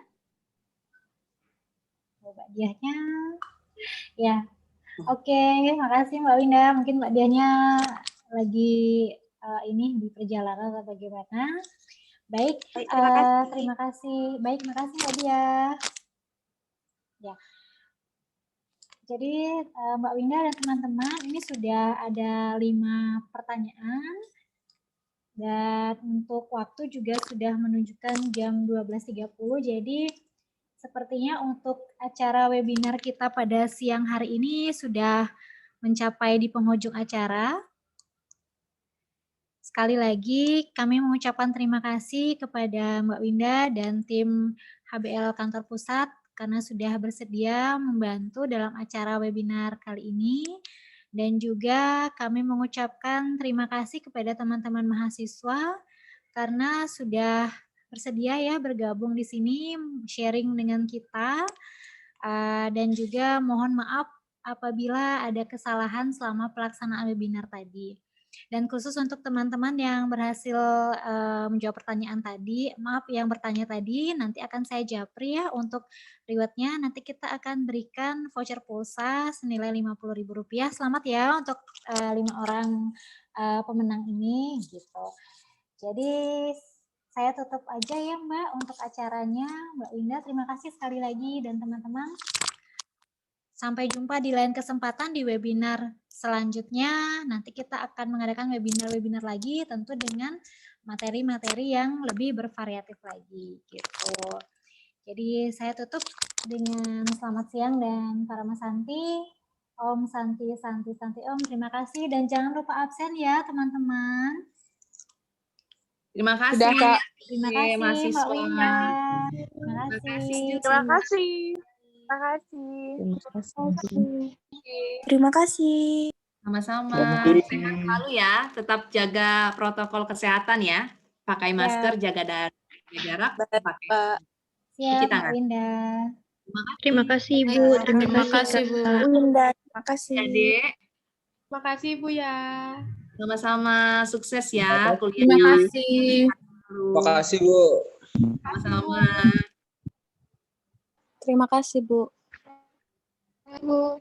Speaker 2: Mbak Diahnya. Ya. Oke, makasih Mbak Winda. Mungkin Mbak Diahnya lagi di perjalanan atau bagaimana. Baik, terima kasih. Baik, makasih Mbak Diah. Ya. Jadi Mbak Winda dan teman-teman, ini sudah ada 5 pertanyaan. Dan untuk waktu juga sudah menunjukkan jam 12.30. Jadi sepertinya untuk acara webinar kita pada siang hari ini sudah mencapai di penghujung acara. Sekali lagi kami mengucapkan terima kasih kepada Mbak Winda dan tim HBL Kantor Pusat karena sudah bersedia membantu dalam acara webinar kali ini. Dan juga kami mengucapkan terima kasih kepada teman-teman mahasiswa karena sudah bersedia ya bergabung di sini, sharing dengan kita. Dan juga mohon maaf apabila ada kesalahan selama pelaksanaan webinar tadi. Dan khusus untuk teman-teman yang berhasil menjawab pertanyaan tadi, maaf yang bertanya tadi, nanti akan saya japri ya untuk rewardnya. Nanti kita akan berikan voucher pulsa senilai Rp50.000. Selamat ya untuk 5 orang pemenang ini gitu. Jadi saya tutup aja ya Mbak untuk acaranya. Mbak Winda, terima kasih sekali lagi dan teman-teman. Sampai jumpa di lain kesempatan di webinar selanjutnya. Nanti kita akan mengadakan webinar-webinar lagi tentu dengan materi-materi yang lebih bervariatif lagi gitu. Jadi saya tutup dengan selamat siang dan para Santi. Om Santi, Santi, Santi Om. Terima kasih dan jangan lupa absen ya teman-teman.
Speaker 5: Terima kasih.
Speaker 7: Sudah, Kak.
Speaker 2: Terima kasih
Speaker 5: mahasiswa.
Speaker 2: Mbak Winda. Terima kasih.
Speaker 6: Terima kasih. Terima kasih.
Speaker 11: Terima kasih.
Speaker 5: Sama-sama. Sehat selalu ya. Tetap jaga protokol kesehatan ya. Pakai masker, jaga jarak, pakai cuci
Speaker 2: Siap,
Speaker 5: tangan.
Speaker 2: Winda.
Speaker 9: Terima kasih, Bu. Terima kasih, Bu.
Speaker 11: Winda, terima kasih.
Speaker 5: Adik.
Speaker 6: Terima kasih Bu ya.
Speaker 5: Sama-sama. Sukses ya
Speaker 7: Terima
Speaker 5: kuliahnya.
Speaker 7: kasih.
Speaker 12: Terima kasih, Bu.
Speaker 5: Sama-sama.
Speaker 11: Terima kasih, Bu.
Speaker 8: Bu.